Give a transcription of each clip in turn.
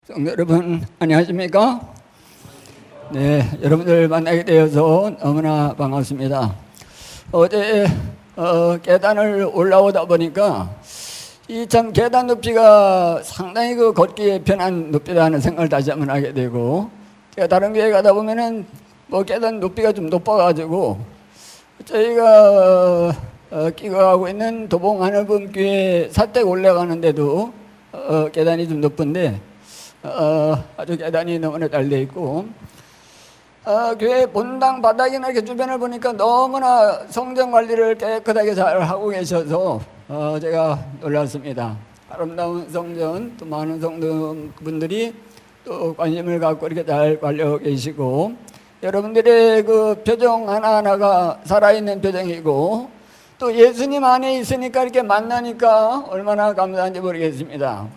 성도 여러분 안녕하십니까? 네, 여러분들 만나게 되어서 너무나 반갑습니다. 어제 계단을 올라오다 보니까 이 참 계단 높이가 상당히 걷기에 편한 높이라는 생각을 다시 한번 하게 되고, 제가 다른 교회 가다 보면은 계단 높이가 좀 높아가지고 저희가 끼고 가고 있는 도봉 하늘범 교회 사택 올라가는데도 계단이 좀 높은데 아주 계단이 너무나 잘 돼 있고, 교회 본당 바닥이나 이렇게 주변을 보니까 너무나 성전 관리를 깨끗하게 잘 하고 계셔서 제가 놀랐습니다. 아름다운 성전, 또 많은 성도분들이 또 관심을 갖고 이렇게 잘 관리하고 계시고, 여러분들의 그 표정 하나하나가 살아있는 표정이고, 또 예수님 안에 있으니까 이렇게 만나니까 얼마나 감사한지 모르겠습니다.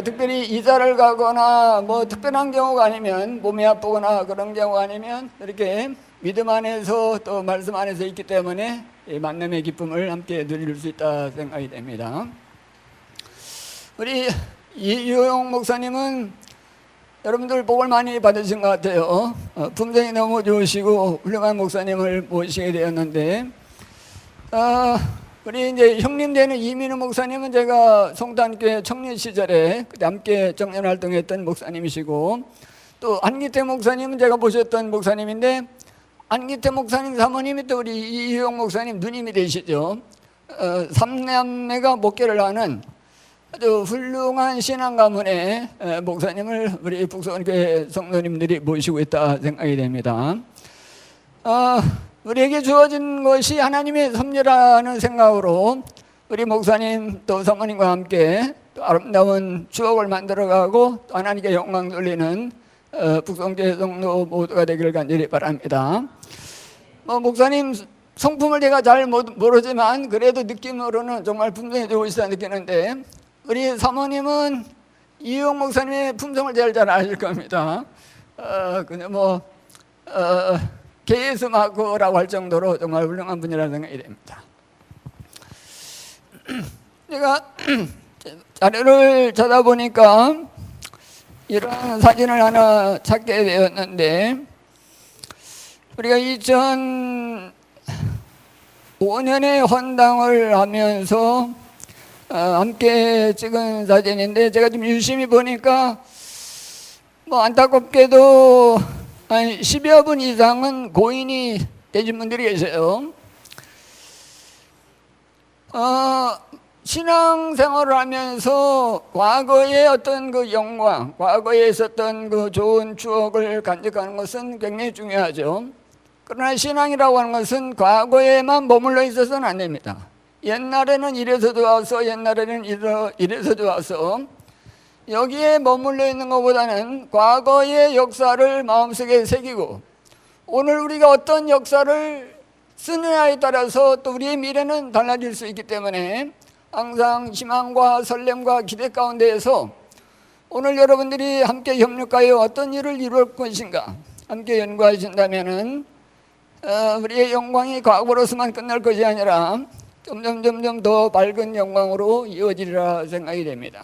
특별히 이사를 가거나 특별한 경우가 아니면, 몸이 아프거나 그런 경우가 아니면 이렇게 믿음 안에서 또 말씀 안에서 있기 때문에 이 만남의 기쁨을 함께 누릴 수 있다 생각이 됩니다. 우리 이효영 목사님은 여러분들 복을 많이 받으신 것 같아요. 품성이 너무 좋으시고 훌륭한 목사님을 모시게 되었는데, 우리 이제 형님 되는 이민우 목사님은 제가 송탄교회 청년 시절에 그때 함께 청년 활동했던 목사님이시고, 또 안기태 목사님은 제가 모셨던 목사님인데, 안기태 목사님 사모님이 또 우리 이효영 목사님 누님이 되시죠. 삼남매가 목회를 하는 아주 훌륭한 신앙 가문의 목사님을 우리 북서원교회 성도님들이 모시고 있다 생각이 됩니다. 우리에게 주어진 것이 하나님의 섭리라는 생각으로 우리 목사님 또 사모님과 함께 또 아름다운 추억을 만들어가고 또 하나님께 영광 돌리는 북성교회 성도 모두가 되기를 간절히 바랍니다. 목사님 성품을 제가 잘 모르지만 그래도 느낌으로는 정말 품성이 좋으시다 느끼는데, 우리 사모님은 이용 목사님의 품성을 제일 잘 아실 겁니다. 근데 KS 마크라고 할 정도로 정말 훌륭한 분이라는 생각이 됩니다. 제가 자료를 찾아보니까 이런 사진을 하나 찾게 되었는데, 우리가 2005년에 헌당을 하면서 함께 찍은 사진인데, 제가 좀 유심히 보니까 안타깝게도 한 10여 분 이상은 고인이 되신 분들이 계세요. 신앙생활을 하면서 과거의 어떤 그 영광, 과거에 있었던 그 좋은 추억을 간직하는 것은 굉장히 중요하죠. 그러나 신앙이라고 하는 것은 과거에만 머물러 있어서는 안 됩니다. 옛날에는 이래서 좋아서, 옛날에는 이래서 좋아서, 여기에 머물러 있는 것보다는 과거의 역사를 마음속에 새기고 오늘 우리가 어떤 역사를 쓰느냐에 따라서 또 우리의 미래는 달라질 수 있기 때문에 항상 희망과 설렘과 기대 가운데에서 오늘 여러분들이 함께 협력하여 어떤 일을 이룰 것인가 함께 연구하신다면은 우리의 영광이 과거로서만 끝날 것이 아니라 점점 더 밝은 영광으로 이어지리라 생각이 됩니다.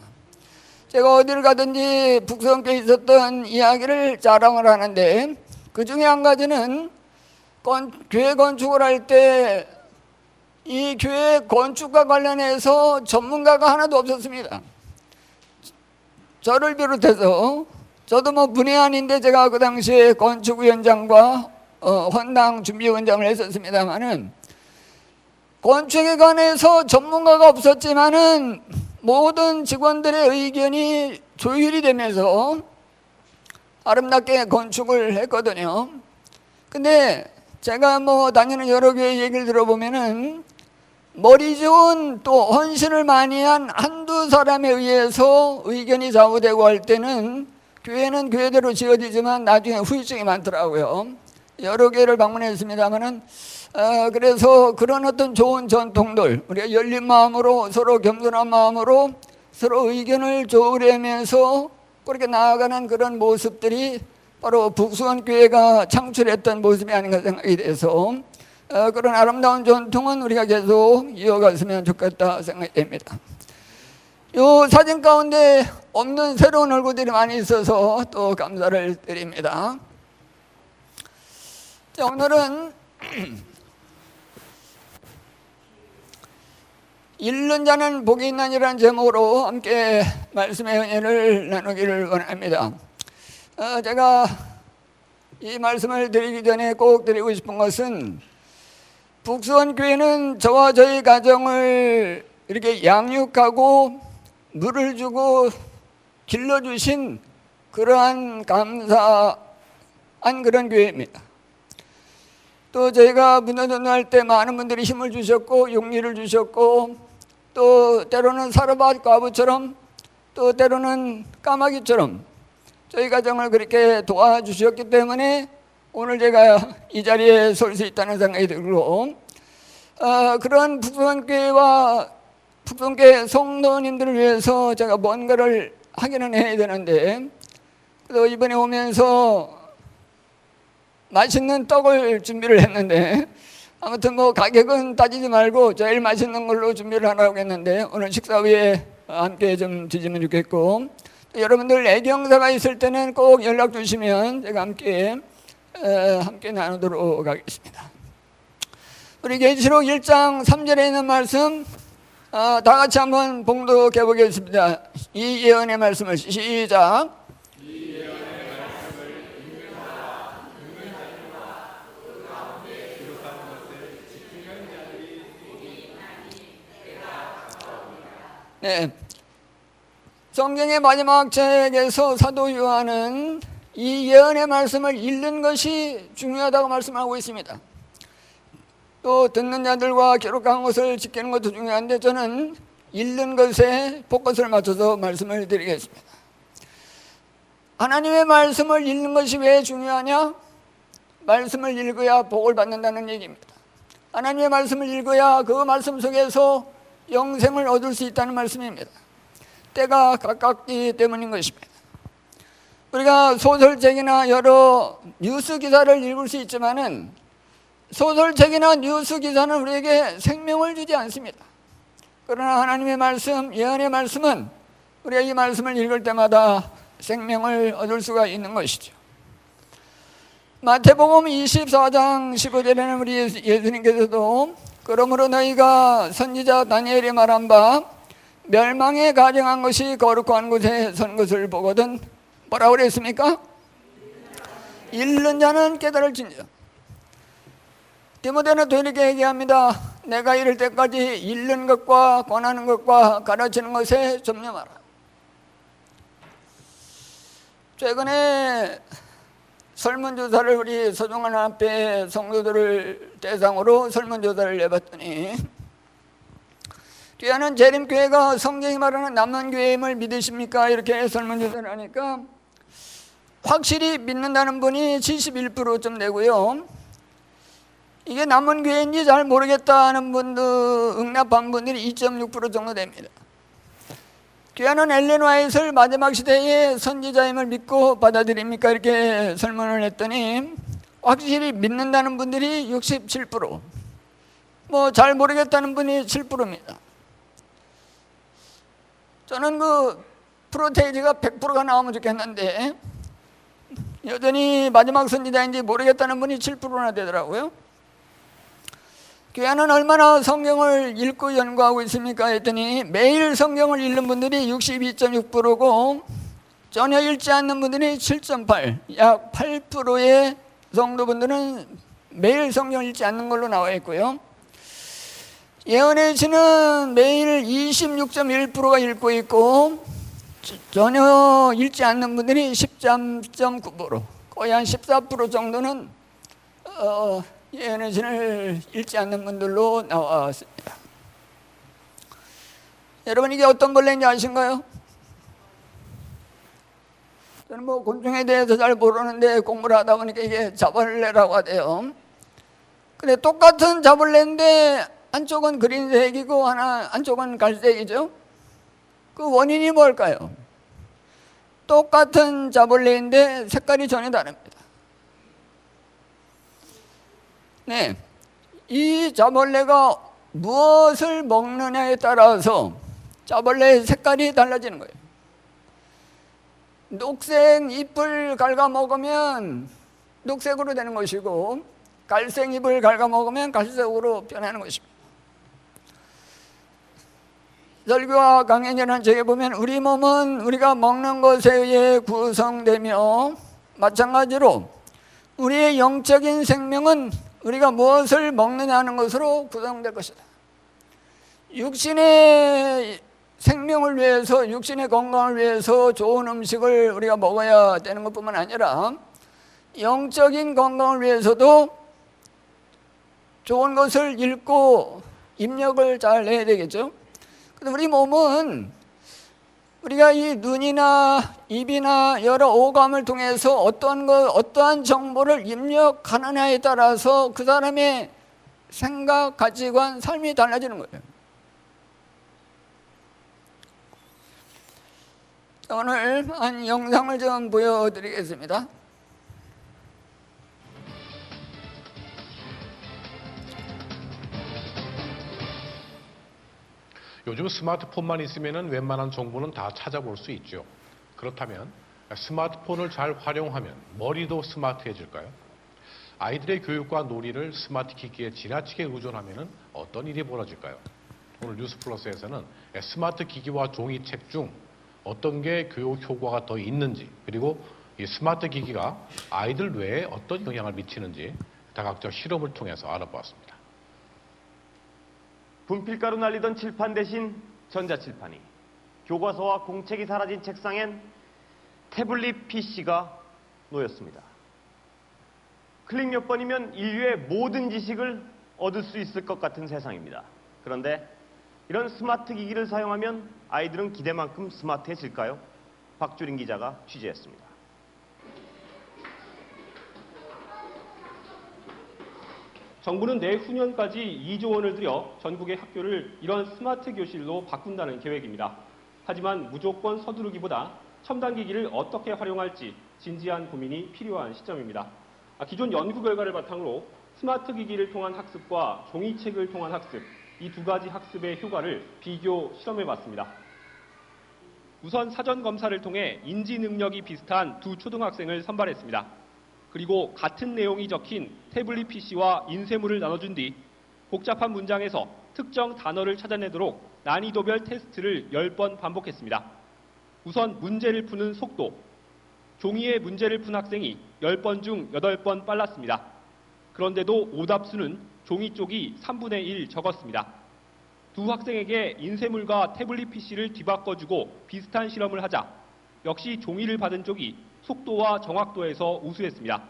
제가 어디를 가든지 북성교에 있었던 이야기를 자랑을 하는데, 그 중에 한 가지는 교회 건축을 할 때 이 교회 건축과 관련해서 전문가가 하나도 없었습니다. 저를 비롯해서, 저도 문외한인데 제가 그 당시에 건축위원장과 헌당 준비위원장을 했었습니다만은, 건축에 관해서 전문가가 없었지만은 모든 직원들의 의견이 조율이 되면서 아름답게 건축을 했거든요. 근데 제가 다니는 여러 교회 얘기를 들어보면은 머리 좋은 또 헌신을 많이 한 한두 사람에 의해서 의견이 좌우되고 할 때는 교회는 교회대로 지어지지만 나중에 후유증이 많더라고요. 여러 교회를 방문했습니다만은 그래서 그런 어떤 좋은 전통들, 우리가 열린 마음으로 서로 겸손한 마음으로 서로 의견을 조율하면서 그렇게 나아가는 그런 모습들이 바로 북수원교회가 창출했던 모습이 아닌가 생각이 돼서 그런 아름다운 전통은 우리가 계속 이어갔으면 좋겠다 생각이 됩니다. 요 사진 가운데 없는 새로운 얼굴들이 많이 있어서 또 감사를 드립니다. 자, 오늘은 잃는 자는 복이 있나니라는 제목으로 함께 말씀의 은혜를 나누기를 원합니다. 제가 이 말씀을 드리기 전에 꼭 드리고 싶은 것은 북수원교회는 저와 저희 가정을 이렇게 양육하고 물을 주고 길러주신 그러한 감사한 그런 교회입니다. 또 저희가 문화전도할 때 많은 분들이 힘을 주셨고 용기를 주셨고 또 때로는 사르밧 과부처럼 또 때로는 까마귀처럼 저희 가정을 그렇게 도와주셨기 때문에 오늘 제가 이 자리에 설 수 있다는 생각이 들고 그런 북수원교회와 북수원교회 성도님들을 위해서 제가 뭔가를 하기는 해야 되는데 그래서 이번에 오면서 맛있는 떡을 준비를 했는데 아무튼 뭐 가격은 따지지 말고 제일 맛있는 걸로 준비를 하라고 했는데 오늘 식사 후에 함께 좀 드시면 좋겠고 여러분들 애경사가 있을 때는 꼭 연락 주시면 제가 함께 나누도록 하겠습니다. 우리 계시록 1장 3절에 있는 말씀 다 같이 한번 봉독해 보겠습니다. 이 예언의 말씀을 시작. 네, 성경의 마지막 책에서 사도 요한은 이 예언의 말씀을 읽는 것이 중요하다고 말씀하고 있습니다. 또 듣는 자들과 기록한 것을 지키는 것도 중요한데 저는 읽는 것에 포커스를 맞춰서 말씀을 드리겠습니다. 하나님의 말씀을 읽는 것이 왜 중요하냐? 말씀을 읽어야 복을 받는다는 얘기입니다. 하나님의 말씀을 읽어야 그 말씀 속에서 영생을 얻을 수 있다는 말씀입니다. 때가 가깝기 때문인 것입니다. 우리가 소설책이나 여러 뉴스 기사를 읽을 수 있지만은 소설책이나 뉴스 기사는 우리에게 생명을 주지 않습니다. 그러나 하나님의 말씀, 예언의 말씀은 우리가 이 말씀을 읽을 때마다 생명을 얻을 수가 있는 것이죠. 마태복음 24장 15절에는 우리 예수님께서도 그러므로 너희가 선지자 다니엘이 말한 바 멸망에 가증한 것이 거룩한 곳에 선 것을 보거든 뭐라고 그랬습니까? 읽는 자는 깨달을진저. 디모데는 또 이렇게 얘기합니다. 내가 이를 때까지 읽는 것과 권하는 것과 가르치는 것에 점념하라. 최근에 설문조사를 우리 서종원 앞에 성도들을 대상으로 설문조사를 내봤더니 귀하는 재림교회가 성경이 말하는 남문교회임을 믿으십니까? 이렇게 설문조사를 하니까 확실히 믿는다는 분이 71%좀 되고요. 이게 남문교회인지 잘 모르겠다는 분들, 응답한 분들이 2.6% 정도 됩니다. 귀하는 엘렌 화이트를 마지막 시대의 선지자임을 믿고 받아들입니까? 이렇게 설문을 했더니 확실히 믿는다는 분들이 67%, 뭐 잘 모르겠다는 분이 7%입니다. 저는 그 프로테이지가 100%가 나오면 좋겠는데 여전히 마지막 선지자인지 모르겠다는 분이 7%나 되더라고요. 교회는 얼마나 성경을 읽고 연구하고 있습니까? 했더니 매일 성경을 읽는 분들이 62.6%고 전혀 읽지 않는 분들이 7.8%, 약 8%의 성도분들은 매일 성경을 읽지 않는 걸로 나와 있고요. 예언의 지는 매일 26.1%가 읽고 있고 전혀 읽지 않는 분들이 13.9%, 거의 한 14% 정도는 예언의 진을 읽지 않는 분들로 나왔습니다. 여러분 이게 어떤 벌레인지 아신가요? 저는 뭐 곤충에 대해서 잘 모르는데 공부를 하다 보니까 이게 자벌레라고 하대요. 근데 똑같은 자벌레인데 한쪽은 그린색이고 한쪽은 갈색이죠. 그 원인이 뭘까요? 똑같은 자벌레인데 색깔이 전혀 다릅니다. 네, 이 자벌레가 무엇을 먹느냐에 따라서 자벌레 색깔이 달라지는 거예요. 녹색 잎을 갉아 먹으면 녹색으로 되는 것이고, 갈색 잎을 갉아 먹으면 갈색으로 변하는 것입니다. 설교와 강연이라는 책에 보면 우리 몸은 우리가 먹는 것에 의해 구성되며, 마찬가지로 우리의 영적인 생명은 우리가 무엇을 먹느냐는 것으로 구성될 것이다. 육신의 생명을 위해서, 육신의 건강을 위해서 좋은 음식을 우리가 먹어야 되는 것뿐만 아니라 영적인 건강을 위해서도 좋은 것을 읽고 입력을 잘 해야 되겠죠. 우리 몸은 우리가 이 눈이나 입이나 여러 오감을 통해서 어떠한 정보를 입력하느냐에 따라서 그 사람의 생각, 가치관, 삶이 달라지는 거예요. 오늘 한 영상을 좀 보여드리겠습니다. 요즘 스마트폰만 있으면 웬만한 정보는 다 찾아볼 수 있죠. 그렇다면 스마트폰을 잘 활용하면 머리도 스마트해질까요? 아이들의 교육과 놀이를 스마트 기기에 지나치게 의존하면 어떤 일이 벌어질까요? 오늘 뉴스플러스에서는 스마트 기기와 종이책 중 어떤 게 교육 효과가 더 있는지, 그리고 이 스마트 기기가 아이들 뇌에 어떤 영향을 미치는지 다각적 실험을 통해서 알아보았습니다. 분필가루 날리던 칠판 대신 전자칠판이, 교과서와 공책이 사라진 책상엔 태블릿 PC가 놓였습니다. 클릭 몇 번이면 인류의 모든 지식을 얻을 수 있을 것 같은 세상입니다. 그런데 이런 스마트 기기를 사용하면 아이들은 기대만큼 스마트해질까요? 박주린 기자가 취재했습니다. 정부는 내후년까지 2조 원을 들여 전국의 학교를 이런 스마트 교실로 바꾼다는 계획입니다. 하지만 무조건 서두르기보다 첨단 기기를 어떻게 활용할지 진지한 고민이 필요한 시점입니다. 기존 연구 결과를 바탕으로 스마트 기기를 통한 학습과 종이책을 통한 학습, 이 두 가지 학습의 효과를 비교 실험해봤습니다. 우선 사전 검사를 통해 인지 능력이 비슷한 두 초등학생을 선발했습니다. 그리고 같은 내용이 적힌 태블릿 PC와 인쇄물을 나눠준 뒤 복잡한 문장에서 특정 단어를 찾아내도록 난이도별 테스트를 10번 반복했습니다. 우선 문제를 푸는 속도. 종이에 문제를 푼 학생이 10번 중 8번 빨랐습니다. 그런데도 오답수는 종이 쪽이 3분의 1 적었습니다. 두 학생에게 인쇄물과 태블릿 PC를 뒤바꿔주고 비슷한 실험을 하자 역시 종이를 받은 쪽이 속도와 정확도에서 우수했습니다.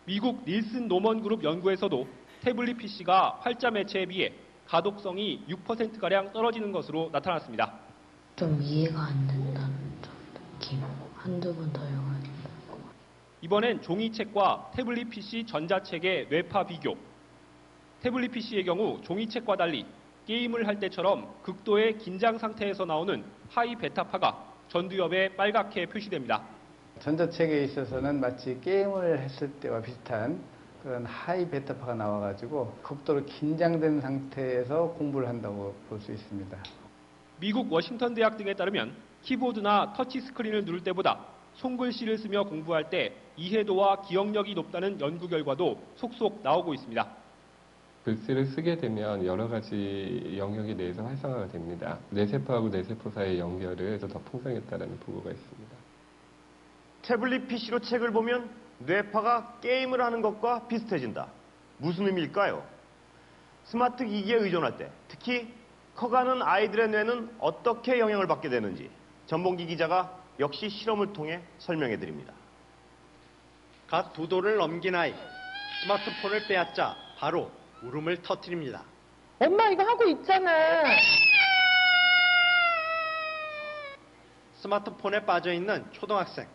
미국 닐슨 노먼 그룹 연구에서도 태블릿 PC가 활자 매체에 비해 가독성이 6%가량 떨어지는 것으로 나타났습니다. 좀 이해가 안 된다는 느낌. 한두 번 더 읽어야 된다고. 이번엔 종이책과 태블릿 PC 전자책의 뇌파 비교. 태블릿 PC의 경우 종이책과 달리 게임을 할 때처럼 극도의 긴장 상태에서 나오는 하이 베타파가 전두엽에 빨갛게 표시됩니다. 전자책에 있어서는 마치 게임을 했을 때와 비슷한 그런 하이 베타파가 나와가지고 극도로 긴장된 상태에서 공부를 한다고 볼 수 있습니다. 미국 워싱턴 대학 등에 따르면 키보드나 터치 스크린을 누를 때보다 손글씨를 쓰며 공부할 때 이해도와 기억력이 높다는 연구 결과도 속속 나오고 있습니다. 글씨를 쓰게 되면 여러 가지 영역에 대해서 활성화가 됩니다. 뇌세포하고 뇌세포 사이의 연결을 더 풍성했다는 보고가 있습니다. 태블릿 PC로 책을 보면 뇌파가 게임을 하는 것과 비슷해진다. 무슨 의미일까요? 스마트 기기에 의존할 때, 특히 커가는 아이들의 뇌는 어떻게 영향을 받게 되는지 전봉기 기자가 역시 실험을 통해 설명해 드립니다. 갓 2돌을 넘긴 아이, 스마트폰을 빼앗자 바로 울음을 터뜨립니다. 엄마 이거 하고 있잖아. 스마트폰에 빠져있는 초등학생.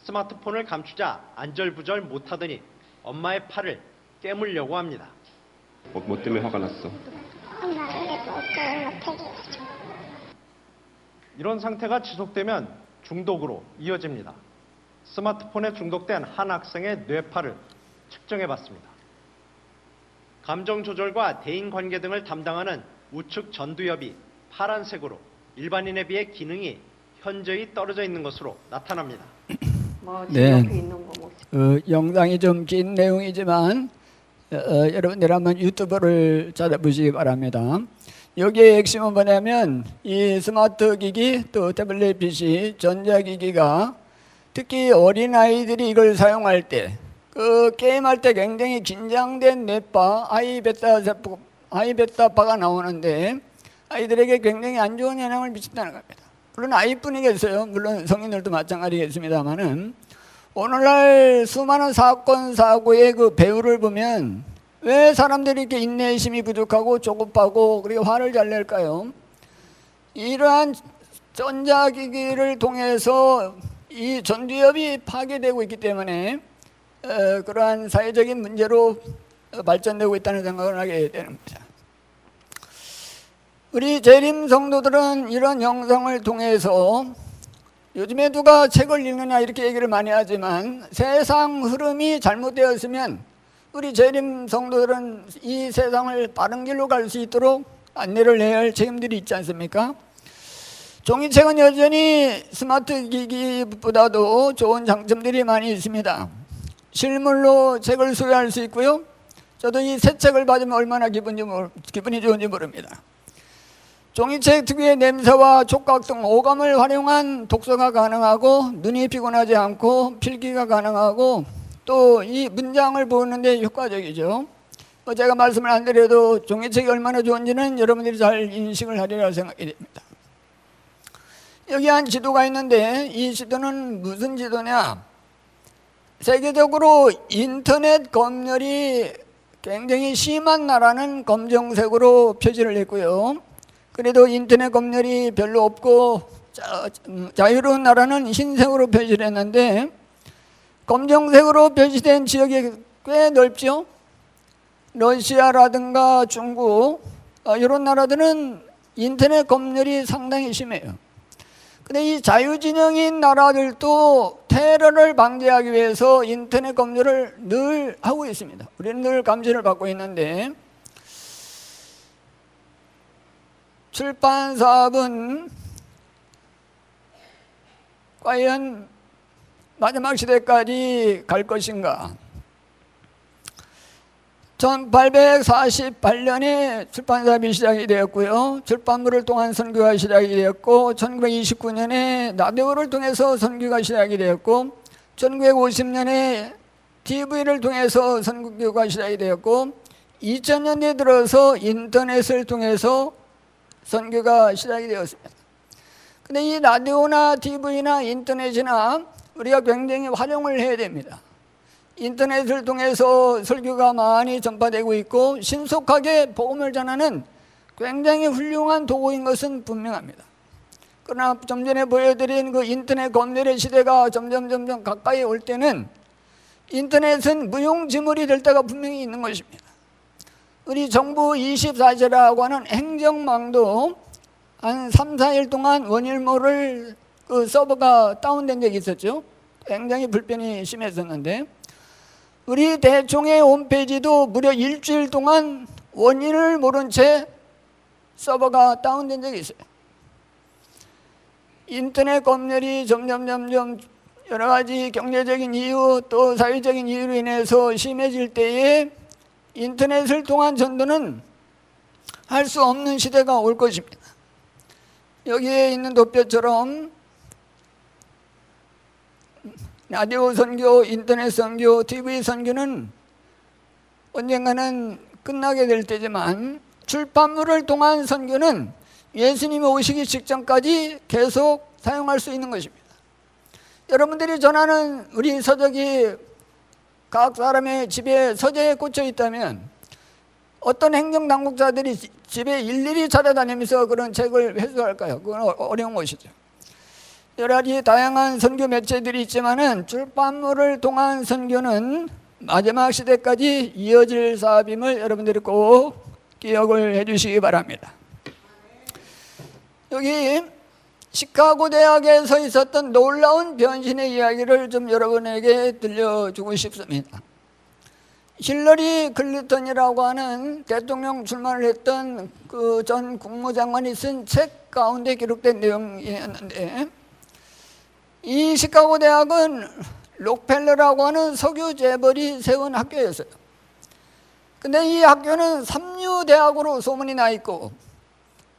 스마트폰을 감추자 안절부절 못하더니 엄마의 팔을 깨물려고 합니다. 뭐 때문에 화가 났어? 이런 상태가 지속되면 중독으로 이어집니다. 스마트폰에 중독된 한 학생의 뇌파를 측정해봤습니다. 감정 조절과 대인관계 등을 담당하는 우측 전두엽이 파란색으로, 일반인에 비해 기능이 현저히 떨어져 있는 것으로 나타납니다. 네. 영상이 좀 긴 내용이지만 여러분들 한번 유튜브를 찾아보시기 바랍니다. 여기에 핵심은 뭐냐면 이 스마트 기기 또 태블릿 PC 전자기기가 특히 어린아이들이 이걸 사용할 때 그 게임할 때 굉장히 긴장된 뇌파 아이베타파가 나오는데 아이들에게 굉장히 안 좋은 영향을 미친다는 겁니다. 물론 아이뿐이겠어요. 물론 성인들도 마찬가지겠습니다만은 오늘날 수많은 사건 사고의 그 배후를 보면 왜 사람들이 이렇게 인내심이 부족하고 조급하고 그리고 화를 잘 낼까요? 이러한 전자기기를 통해서 이 전두엽이 파괴되고 있기 때문에 그러한 사회적인 문제로 발전되고 있다는 생각을 하게 되는 겁니다. 우리 재림 성도들은 이런 영상을 통해서 요즘에 누가 책을 읽느냐 이렇게 얘기를 많이 하지만 세상 흐름이 잘못되었으면 우리 재림 성도들은 이 세상을 바른 길로 갈 수 있도록 안내를 해야 할 책임들이 있지 않습니까? 종이책은 여전히 스마트 기기보다도 좋은 장점들이 많이 있습니다. 실물로 책을 소유할 수 있고요. 저도 이 새 책을 받으면 얼마나 기분이 좋은지 모릅니다. 종이책 특유의 냄새와 촉각 등 오감을 활용한 독서가 가능하고 눈이 피곤하지 않고 필기가 가능하고 또 이 문장을 보는데 효과적이죠. 제가 말씀을 안 드려도 종이책이 얼마나 좋은지는 여러분들이 잘 인식을 하리라 생각이 됩니다. 여기 한 지도가 있는데 이 지도는 무슨 지도냐? 세계적으로 인터넷 검열이 굉장히 심한 나라는 검정색으로 표시를 했고요. 그래도 인터넷 검열이 별로 없고 자유로운 나라는 흰색으로 표시를 했는데 검정색으로 표시된 지역이 꽤 넓죠. 러시아라든가 중국 이런 나라들은 인터넷 검열이 상당히 심해요. 근데 이 자유진영인 나라들도 테러를 방지하기 위해서 인터넷 검열을 늘 하고 있습니다. 우리는 늘 감시를 받고 있는데 출판 사업은 과연 마지막 시대까지 갈 것인가? 1848년에 출판 사업이 시작이 되었고요. 출판물을 통한 선교가 시작이 되었고 1929년에 라디오를 통해서 선교가 시작이 되었고 1950년에 TV를 통해서 선교가 시작이 되었고 2000년대 들어서 인터넷을 통해서 선교가 시작이 되었습니다. 근데 이 라디오나 TV나 인터넷이나 우리가 굉장히 활용을 해야 됩니다. 인터넷을 통해서 설교가 많이 전파되고 있고 신속하게 복음을 전하는 굉장히 훌륭한 도구인 것은 분명합니다. 그러나 좀 전에 보여드린 그 인터넷 검열의 시대가 점점 가까이 올 때는 인터넷은 무용지물이 될 때가 분명히 있는 것입니다. 우리 정부 24시라고 하는 행정망도 한 3, 4일 동안 원일모를 그 서버가 다운된 적이 있었죠. 굉장히 불편이 심했었는데 우리 대총회 홈페이지도 무려 일주일 동안 원인을 모른 채 서버가 다운된 적이 있어요. 인터넷 검열이 점점 여러 가지 경제적인 이유 또 사회적인 이유로 인해서 심해질 때에 인터넷을 통한 전도는 할 수 없는 시대가 올 것입니다. 여기에 있는 도표처럼 라디오 선교, 인터넷 선교, TV 선교는 언젠가는 끝나게 될 때지만 출판물을 통한 선교는 예수님이 오시기 직전까지 계속 사용할 수 있는 것입니다. 여러분들이 전하는 우리 서적이 각 사람의 집에 서재에 꽂혀 있다면 어떤 행정당국자들이 집에 일일이 찾아다니면서 그런 책을 회수할까요? 그건 어려운 것이죠. 여러 가지 다양한 선교 매체들이 있지만은 출판물을 통한 선교는 마지막 시대까지 이어질 사업임을 여러분들이 꼭 기억을 해 주시기 바랍니다. 여기 시카고 대학에서 있었던 놀라운 변신의 이야기를 좀 여러분에게 들려주고 싶습니다. 힐러리 클린턴이라고 하는 대통령 출마를 했던 그 전 국무장관이 쓴 책 가운데 기록된 내용이었는데, 이 시카고 대학은 록펠러라고 하는 석유 재벌이 세운 학교였어요. 근데 이 학교는 삼류대학으로 소문이 나 있고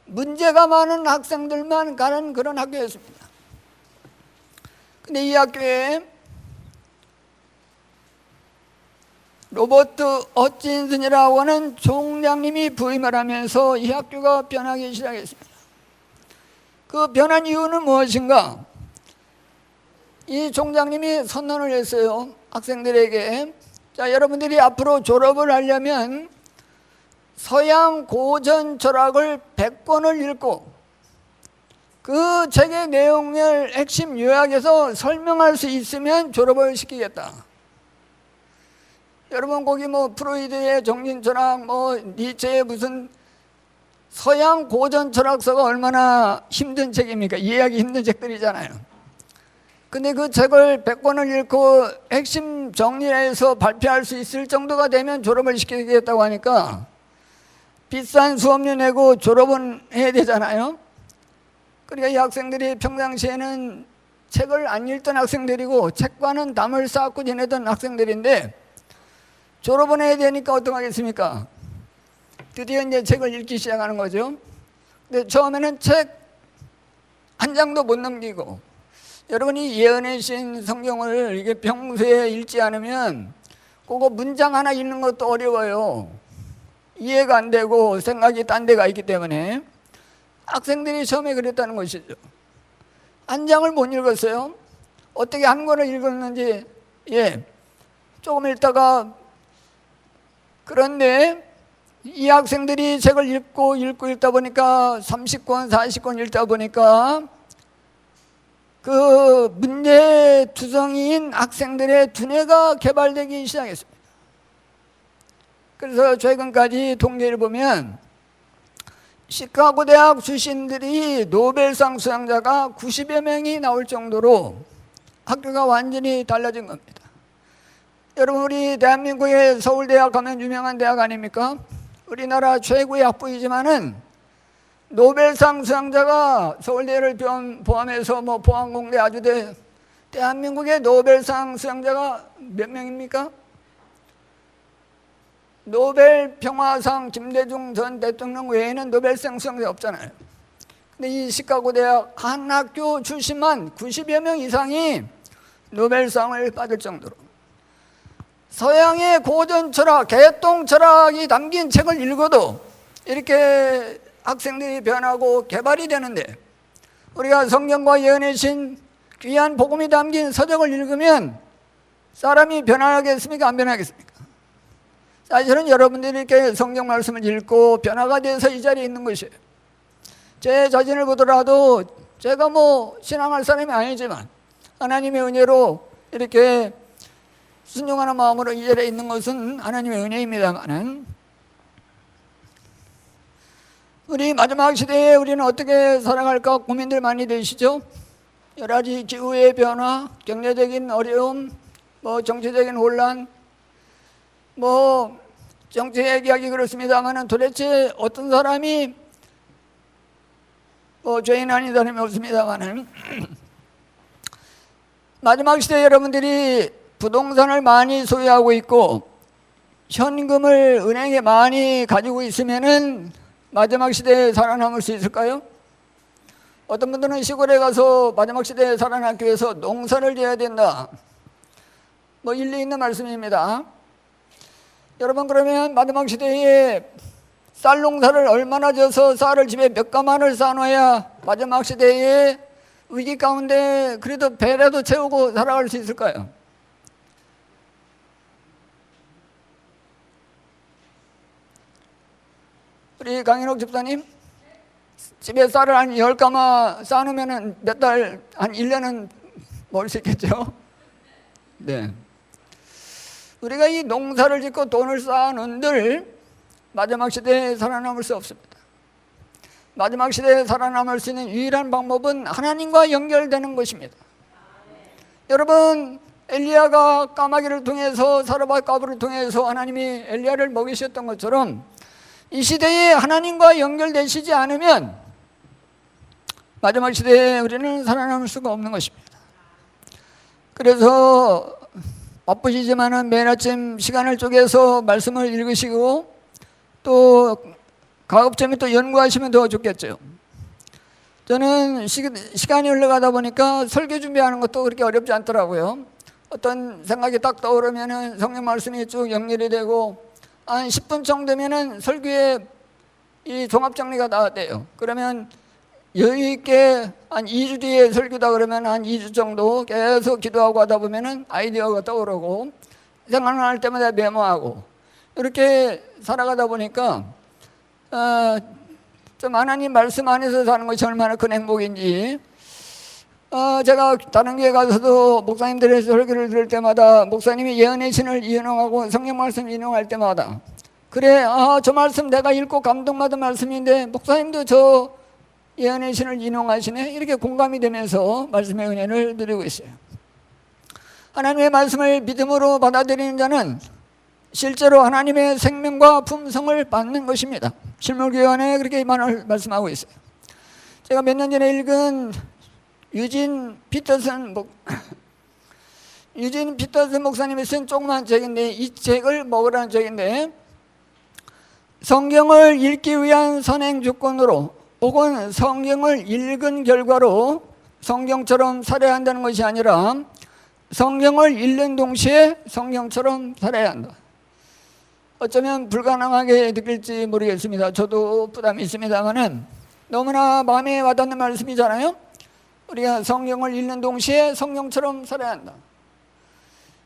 문제가 많은 학생들만 가는 그런 학교였습니다. 근데 이 학교에 로버트 허친슨이라고 하는 총장님이 부임을 하면서 이 학교가 변하기 시작했습니다. 그 변한 이유는 무엇인가? 이 총장님이 선언을 했어요. 학생들에게, 자, 여러분들이 앞으로 졸업을 하려면 서양 고전 철학을 100권을 읽고 그 책의 내용을 핵심 요약해서 설명할 수 있으면 졸업을 시키겠다. 여러분, 거기 뭐 프로이드의 정신철학, 뭐 니체의 무슨 서양 고전 철학서가 얼마나 힘든 책입니까? 이해하기 힘든 책들이잖아요. 근데 그 책을 100권을 읽고 핵심 정리해서 발표할 수 있을 정도가 되면 졸업을 시키겠다고 하니까 비싼 수업료 내고 졸업은 해야 되잖아요. 그러니까 이 학생들이 평상시에는 책을 안 읽던 학생들이고 책과는 담을 쌓고 지내던 학생들인데 졸업은 해야 되니까 어떡하겠습니까? 드디어 이제 책을 읽기 시작하는 거죠. 근데 처음에는 책 한 장도 못 넘기고, 여러분이 예언의 신 성경을 이게 평소에 읽지 않으면 그거 문장 하나 읽는 것도 어려워요. 이해가 안 되고 생각이 딴 데가 있기 때문에 학생들이 처음에 그랬다는 것이죠. 한 장을 못 읽었어요. 어떻게 한 권을 읽었는지, 조금 읽다가, 그런데 이 학생들이 책을 읽고 읽다 보니까 30권, 40권 읽다 보니까 그 문제투성이인 학생들의 두뇌가 개발되기 시작했습니다. 그래서 최근까지 통계를 보면 시카고 대학 출신들이 노벨상 수상자가 90여 명이 나올 정도로 학교가 완전히 달라진 겁니다. 여러분, 우리 대한민국의 서울대학 가면 유명한 대학 아닙니까? 우리나라 최고의 학부이지만은 노벨상 수상자가 서울대를 포함해서 뭐 포항공대 아주대, 대한민국의 노벨상 수상자가 몇 명입니까? 노벨 평화상 김대중 전 대통령 외에는 노벨상 수상자 없잖아요. 근데 이 시카고 대학 한 학교 출신만 90여 명 이상이 노벨상을 받을 정도로 서양의 고전 철학, 개똥 철학이 담긴 책을 읽어도 이렇게 학생들이 변하고 개발이 되는데, 우리가 성경과 예언의 신 귀한 복음이 담긴 서적을 읽으면 사람이 변하겠습니까? 안 변하겠습니까? 사실은 여러분들이 이렇게 성경 말씀을 읽고 변화가 돼서 이 자리에 있는 것이에요. 제 자신을 보더라도 제가 뭐 신앙할 사람이 아니지만 하나님의 은혜로 이렇게 순종하는 마음으로 이 자리에 있는 것은 하나님의 은혜입니다만은, 우리 마지막 시대에 우리는 어떻게 살아갈까 고민들 많이 되시죠? 여러 가지 기후의 변화, 경제적인 어려움, 뭐 정치적인 혼란, 뭐 정치 얘기하기 그렇습니다만은 도대체 어떤 사람이 뭐 죄인 아닌 사람이 없습니다만은 마지막 시대에 여러분들이 부동산을 많이 소유하고 있고 현금을 은행에 많이 가지고 있으면은 마지막 시대에 살아남을 수 있을까요? 어떤 분들은 시골에 가서 마지막 시대에 살아남기 위해서 농사를 지어야 된다. 뭐 일리 있는 말씀입니다. 여러분, 그러면 마지막 시대에 쌀 농사를 얼마나 져서 쌀을 집에 몇 가마를 쌓아놔야 마지막 시대에 위기 가운데 그래도 배라도 채우고 살아갈 수 있을까요? 우리 강인옥 집사님, 집에 쌀을 한 10가마 쌓아놓으면 몇 달, 한 1년은 먹을 수 있겠죠? 네. 우리가 이 농사를 짓고 돈을 쌓아놓은들 마지막 시대에 살아남을 수 없습니다. 마지막 시대에 살아남을 수 있는 유일한 방법은 하나님과 연결되는 것입니다. 여러분, 엘리야가 까마귀를 통해서 사르밧 까부를 통해서 하나님이 엘리야를 먹이셨던 것처럼 이 시대에 하나님과 연결되시지 않으면 마지막 시대에 우리는 살아남을 수가 없는 것입니다. 그래서 바쁘시지만은 매일 아침 시간을 쪼개서 말씀을 읽으시고 또 가급적이면 또 연구하시면 더 좋겠죠. 저는 시간이 흘러가다 보니까 설교 준비하는 것도 그렇게 어렵지 않더라고요. 어떤 생각이 딱 떠오르면은 성경 말씀이 쭉 연결이 되고 한 10분 정도면은 설교에 이 종합 정리가 다 돼요. 그러면 여유 있게 한 2주 뒤에 설교다 그러면 한 2주 정도 계속 기도하고 하다 보면은 아이디어가 떠오르고 생각날 때마다 메모하고 이렇게 살아가다 보니까 좀 하나님 말씀 안에서 사는 것이 얼마나 큰 행복인지 제가 다른 교회 가서도 목사님들의 설교를 들을 때마다 목사님이 예언의 신을 인용하고 성경 말씀 인용할 때마다 그래 저 말씀 내가 읽고 감동받은 말씀인데 목사님도 저 예언의 신을 인용하시네 이렇게 공감이 되면서 말씀의 은혜를 누리고 있어요. 하나님의 말씀을 믿음으로 받아들이는 자는 실제로 하나님의 생명과 품성을 받는 것입니다. 실물교환에 그렇게 말씀하고 있어요. 제가 몇 년 전에 읽은 유진 피터슨 목사님이 쓴 조그만 책인데 이 책을 먹으라는 책인데 성경을 읽기 위한 선행 조건으로 혹은 성경을 읽은 결과로 성경처럼 살아야 한다는 것이 아니라 성경을 읽는 동시에 성경처럼 살아야 한다. 어쩌면 불가능하게 느낄지 모르겠습니다. 저도 부담이 있습니다만은 너무나 마음에 와닿는 말씀이잖아요. 우리가 성경을 읽는 동시에 성경처럼 살아야 한다.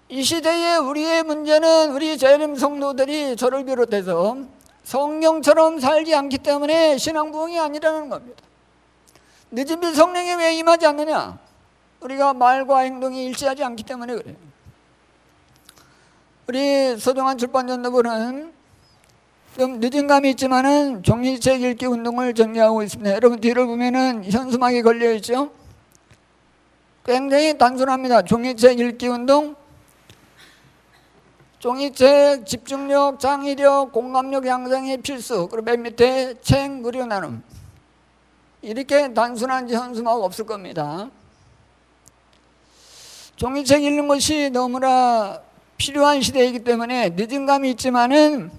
이 시대에 우리의 문제는 우리 재림 성도들이 저를 비롯해서 성경처럼 살지 않기 때문에 신앙 부흥이 아니라는 겁니다. 늦은 빛 성령이 왜 임하지 않느냐? 우리가 말과 행동이 일치하지 않기 때문에 그래요. 우리 서동환 출판전도부는 좀 늦은 감이 있지만은 종이책 읽기 운동을 전개하고 있습니다. 여러분 뒤를 보면은 현수막이 걸려 있죠? 굉장히 단순합니다. 종이책 읽기 운동, 종이책 집중력, 창의력, 공감력 향상이 필수. 그리고 맨 밑에 책 무료 나눔. 이렇게 단순한 현수막 없을 겁니다. 종이책 읽는 것이 너무나 필요한 시대이기 때문에 늦은 감이 있지만은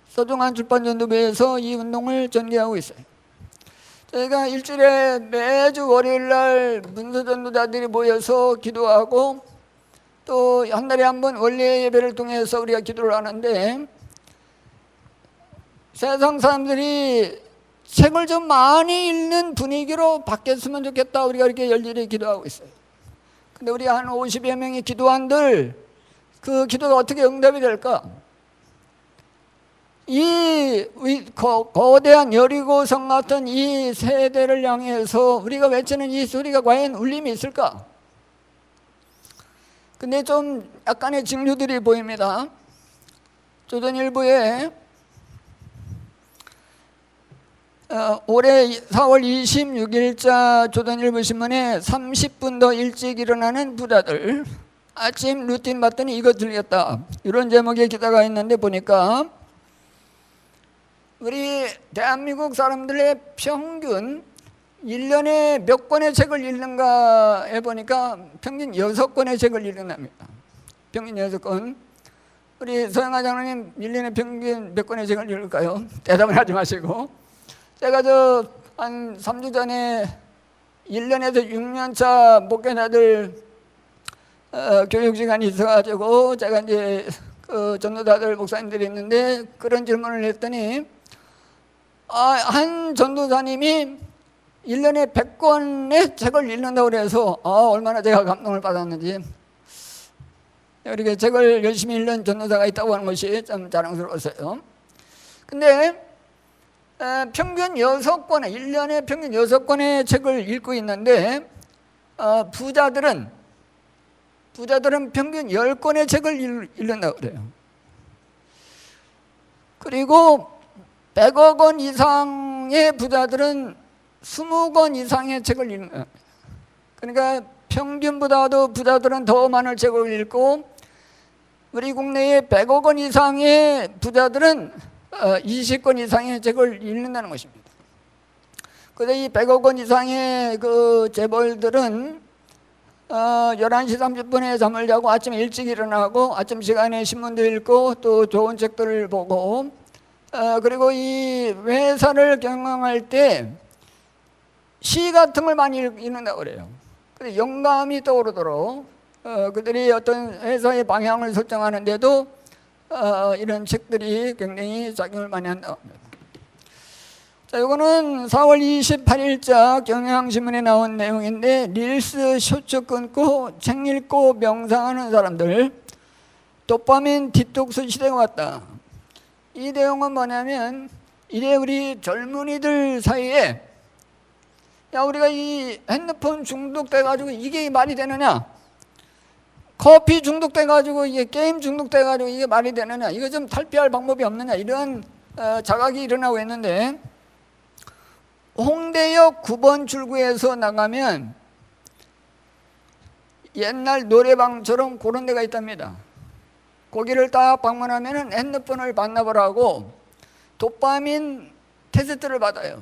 서동환 출판전도부에서 이 운동을 전개하고 있어요. 저희가 일주일에 매주 월요일 날 문서전도자들이 모여서 기도하고 또 한 달에 한 번 원래 예배를 통해서 우리가 기도를 하는데 세상 사람들이 책을 좀 많이 읽는 분위기로 바뀌었으면 좋겠다. 우리가 이렇게 열렬히 기도하고 있어요. 근데 우리 한 50여 명이 기도한들 그 기도가 어떻게 응답이 될까? 이 거대한 여리고성 같은 이 세대를 향해서 우리가 외치는 이 소리가 과연 울림이 있을까? 근데 좀 약간의 징조들이 보입니다. 조선일보에 올해 4월 26일자 조선일보 신문에 30분 더 일찍 일어나는 부자들 아침 루틴 봤더니 이거 들렸다. 이런 제목의 기사가 있는데 보니까 우리 대한민국 사람들의 평균 1년에 몇 권의 책을 읽는가 해보니까 평균 6권의 책을 읽는답니다. 평균 6권. 우리 서영아 장로님 1년에 평균 몇 권의 책을 읽을까요? 대답을 하지 마시고. 제가 한 3주 전에 1년에서 6년차 목회자들 교육시간이 있어가지고 제가 이제 그 전도사들 목사님들이 있는데 그런 질문을 했더니 한 전도사님이 1년에 100권의 책을 읽는다고 그래서 얼마나 제가 감동을 받았는지 이렇게 책을 열심히 읽는 전도사가 있다고 하는 것이 참 자랑스러웠어요. 근데 평균 6권에 1년에 평균 6권의 책을 읽고 있는데 부자들은 평균 10권의 책을 읽는다고 그래요. 그리고 100억 원 이상의 부자들은 20권 이상의 책을 읽는. 그러니까 평균보다도 부자들은 더 많은 책을 읽고 우리 국내에 100억 원 이상의 부자들은 20권 이상의 책을 읽는다는 것입니다. 그런데 이 100억 원 이상의 그 재벌들은 11시 30분에 잠을 자고 아침에 일찍 일어나고 아침 시간에 신문도 읽고 또 좋은 책들을 보고 그리고 이 회사를 경영할 때 시 같은 걸 많이 읽는다고 그래요. 그래서 영감이 떠오르도록 그들이 어떤 회사의 방향을 설정하는데도 이런 책들이 굉장히 작용을 많이 한다고 합니다. 자, 이거는 4월 28일자 경향신문에 나온 내용인데 릴스 쇼츠 끊고 책 읽고 명상하는 사람들 도파민 디톡스 시대가 왔다. 이 내용은 뭐냐면 이제 우리 젊은이들 사이에 야 우리가 이 핸드폰 중독돼 가지고 이게 말이 되느냐, 커피 중독돼 가지고 이게 게임 중독돼 가지고 이게 말이 되느냐, 이거 좀 탈피할 방법이 없느냐, 이런 자각이 일어나고 있는데 홍대역 9번 출구에서 나가면 옛날 노래방처럼 그런 데가 있답니다. 거기를 딱 방문하면 핸드폰을 반납을 하고 도파민 테스트를 받아요.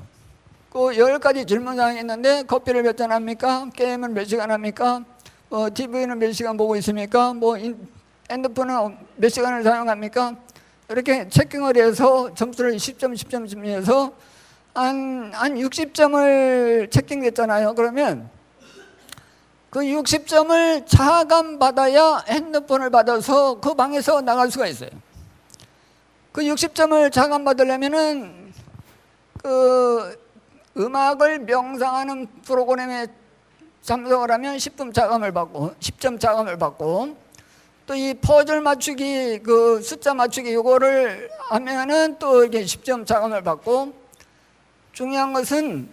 그 10가지 질문사항이 있는데 커피를 몇 잔 합니까? 게임은 몇 시간 합니까? TV는 몇 시간 보고 있습니까? 핸드폰은 몇 시간을 사용합니까? 이렇게 체킹을 해서 점수를 10점, 10점 주면서 한 60점을 체킹됐잖아요. 그러면 그 60점을 차감받아야 핸드폰을 받아서 그 방에서 나갈 수가 있어요. 그 60점을 차감받으려면은 그 음악을 명상하는 프로그램에 참석을 하면 10분 차감을 받고 10점 차감을 받고 또 이 퍼즐 맞추기 그 숫자 맞추기 요거를 하면은 또 이렇게 10점 차감을 받고 중요한 것은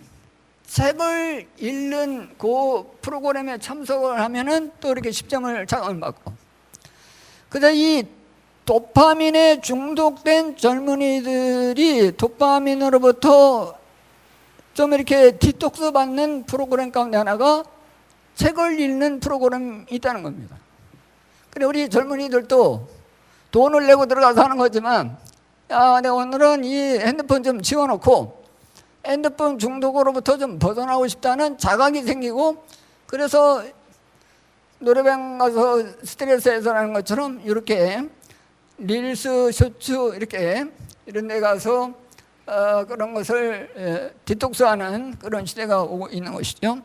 책을 읽는 그 프로그램에 참석을 하면은 또 이렇게 10점을 차감을 받고 그래서 이 도파민에 중독된 젊은이들이 도파민으로부터 좀 이렇게 디톡스 받는 프로그램 가운데 하나가 책을 읽는 프로그램이 있다는 겁니다. 그래 우리 젊은이들도 돈을 내고 들어가서 하는 거지만 야, 내가 오늘은 이 핸드폰 좀 지워놓고 핸드폰 중독으로부터 좀 벗어나고 싶다는 자각이 생기고 그래서 노래방 가서 스트레스 해소하는 것처럼 이렇게 릴스, 쇼츠 이렇게 이런 데 가서 그런 것을 디톡스하는 그런 시대가 오고 있는 것이죠.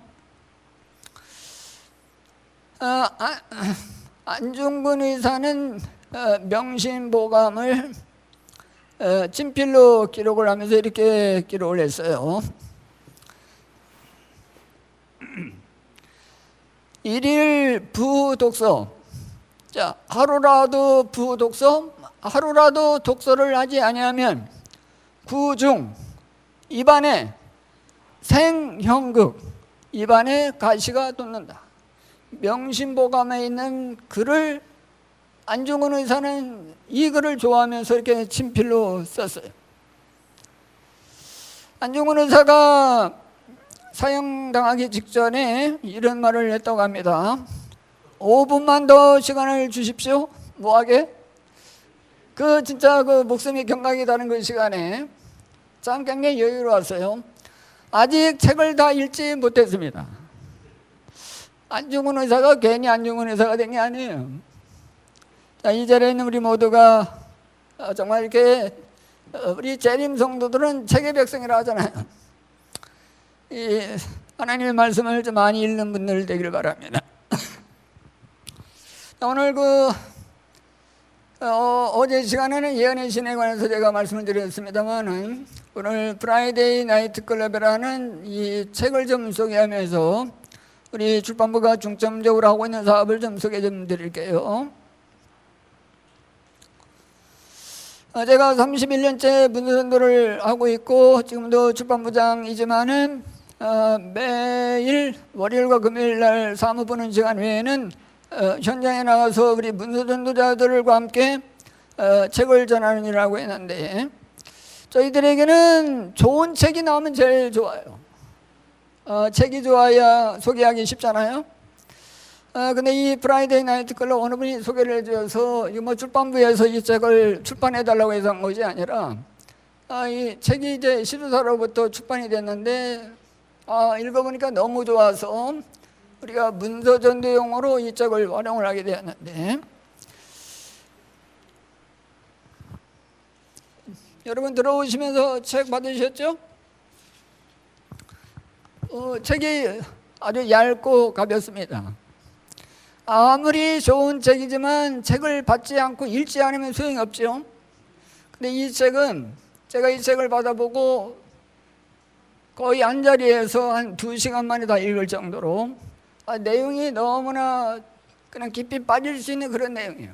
안중근 의사는 명심보감을 친필로 기록을 하면서 이렇게 기록을 했어요. 일일 부독서. 자, 하루라도 부독서, 하루라도 독서를 하지 아니하면 구중, 입안에 생형극, 입안에 가시가 돋는다. 명심보감에 있는 글을 안중근 의사는 이 글을 좋아하면서 이렇게 친필로 썼어요. 안중근 의사가 사형당하기 직전에 이런 말을 했다고 합니다. 5분만 더 시간을 주십시오. 뭐하게? 그 진짜 그 목숨이 경각이 다른 그 시간에 참 굉장히 여유로웠어요. 아직 책을 다 읽지 못했습니다. 안중근 의사가 괜히 안중근 의사가 된 게 아니에요. 자, 이 자리에 있는 우리 모두가 정말 이렇게 우리 재림 성도들은 책의 백성이라 하잖아요. 이 하나님의 말씀을 좀 많이 읽는 분들 되기를 바랍니다. 오늘 어제 시간에는 예언의 신에 관해서 제가 말씀을 드렸습니다만은 오늘 프라이데이 나이트 클럽이라는 이 책을 좀 소개하면서 우리 출판부가 중점적으로 하고 있는 사업을 좀 소개 좀 드릴게요. 제가 31년째 문서전도를 하고 있고 지금도 출판부장이지만은 매일 월요일과 금요일 날 사무 보는 시간 외에는 현장에 나가서 우리 문서전도자들과 함께 책을 전하는 일을 하고 있는데 저희들에게는 좋은 책이 나오면 제일 좋아요. 책이 좋아야 소개하기 쉽잖아요. 근데 이 프라이데이 나이트 클럽 어느 분이 소개를 해주셔서 이거 뭐 출판부에서 이 책을 출판해달라고 해서 한 것이 아니라 이 책이 이제 시루사로부터 출판이 됐는데 읽어보니까 너무 좋아서 우리가 문서전도용으로 이 책을 활용을 하게 되었는데, 여러분 들어오시면서 책 받으셨죠? 책이 아주 얇고 가볍습니다. 아무리 좋은 책이지만 책을 받지 않고 읽지 않으면 소용이 없죠. 근데 이 책은 제가 이 책을 받아보고 거의 한자리에서 한 2시간 만에 다 읽을 정도로 내용이 너무나 그냥 깊이 빠질 수 있는 그런 내용이에요.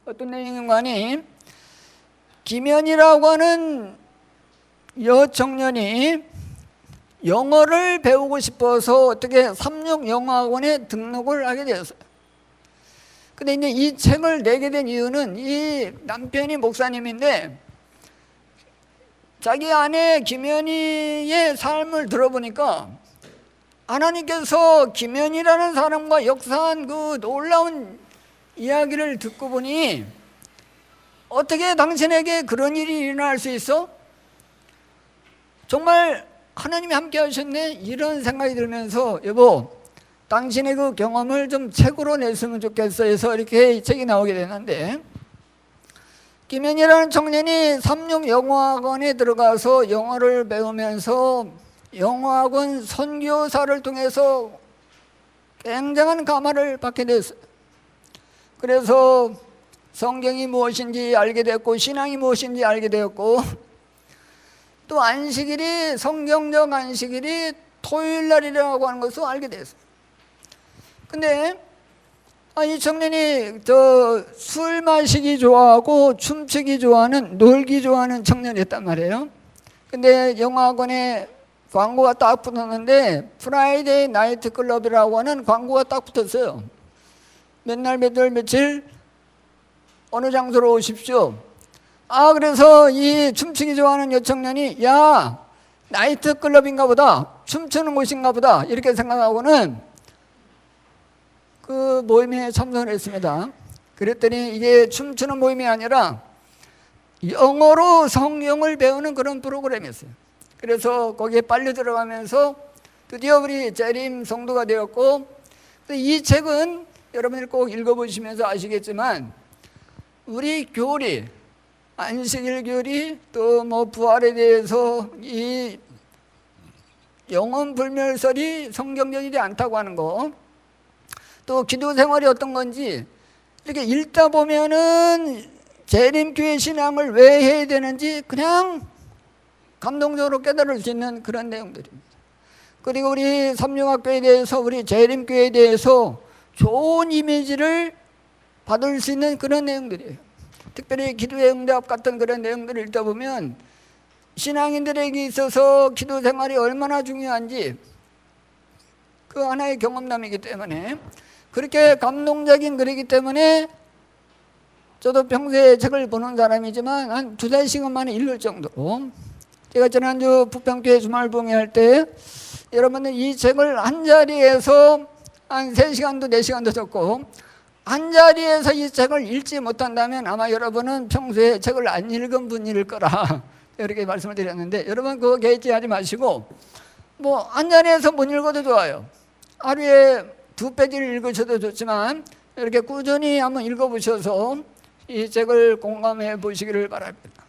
어떤 내용인가니, 김연이라고 하는 여청년이 영어를 배우고 싶어서 어떻게 삼육영어학원에 등록을 하게 되었어요. 근데 이제 이 책을 내게 된 이유는 이 남편이 목사님인데 자기 아내 김연희의 삶을 들어보니까 하나님께서 김연희라는 사람과 역사한 그 놀라운 이야기를 듣고 보니 어떻게 당신에게 그런 일이 일어날 수 있어? 정말 하나님이 함께 하셨네? 이런 생각이 들면서 여보, 당신의 그 경험을 좀 책으로 냈으면 좋겠어 해서 이렇게 이 책이 나오게 되는데, 김연이라는 청년이 삼육영어학원에 들어가서 영어를 배우면서 영어학원 선교사를 통해서 굉장한 감화를 받게 됐어요. 그래서 성경이 무엇인지 알게 됐고 신앙이 무엇인지 알게 되었고, 또 안식일이 성경적 안식일이 토요일날이라고 하는 것을 알게 됐어요. 근데 이 청년이 술 마시기 좋아하고 춤추기 좋아하는, 놀기 좋아하는 청년이었단 말이에요. 근데 영어학원에 광고가 딱 붙었는데 프라이데이 나이트 클럽이라고 하는 광고가 딱 붙었어요. 몇날 몇월 며칠 어느 장소로 오십시오. 그래서 이 춤추기 좋아하는 여청년이 야, 나이트 클럽인가 보다, 춤추는 곳인가 보다 이렇게 생각하고는 그 모임에 참석을 했습니다. 그랬더니 이게 춤추는 모임이 아니라 영어로 성경을 배우는 그런 프로그램이었어요. 그래서 거기에 빨려 들어가면서 드디어 우리 재림 성도가 되었고, 이 책은 여러분들 꼭 읽어보시면서 아시겠지만 우리 교리, 안식일 교리, 또 뭐 부활에 대해서 이 영혼 불멸설이 성경적이지 않다고 하는 거, 또 기도 생활이 어떤 건지 이렇게 읽다 보면은 재림교회 신앙을 왜 해야 되는지 그냥 감동적으로 깨달을 수 있는 그런 내용들입니다. 그리고 우리 삼육학교에 대해서, 우리 재림교회에 대해서 좋은 이미지를 받을 수 있는 그런 내용들이에요. 특별히 기도의 응답 같은 그런 내용들을 읽다 보면 신앙인들에게 있어서 기도 생활이 얼마나 중요한지 그 하나의 경험담이기 때문에, 그렇게 감동적인 글이기 때문에 저도 평소에 책을 보는 사람이지만 한 2-3시간 만에 읽을 정도로, 제가 지난주 부평교회 주말봉회 할 때 여러분들 이 책을 한 자리에서 한 3시간도 4시간도 적고 한 자리에서 이 책을 읽지 못한다면 아마 여러분은 평소에 책을 안 읽은 분일 거라 이렇게 말씀을 드렸는데, 여러분 그거 개의치하지 마시고 뭐 한 자리에서 못 읽어도 좋아요. 하루에 2페이지를 읽으셔도 좋지만 이렇게 꾸준히 한번 읽어보셔서 이 책을 공감해 보시기를 바랍니다.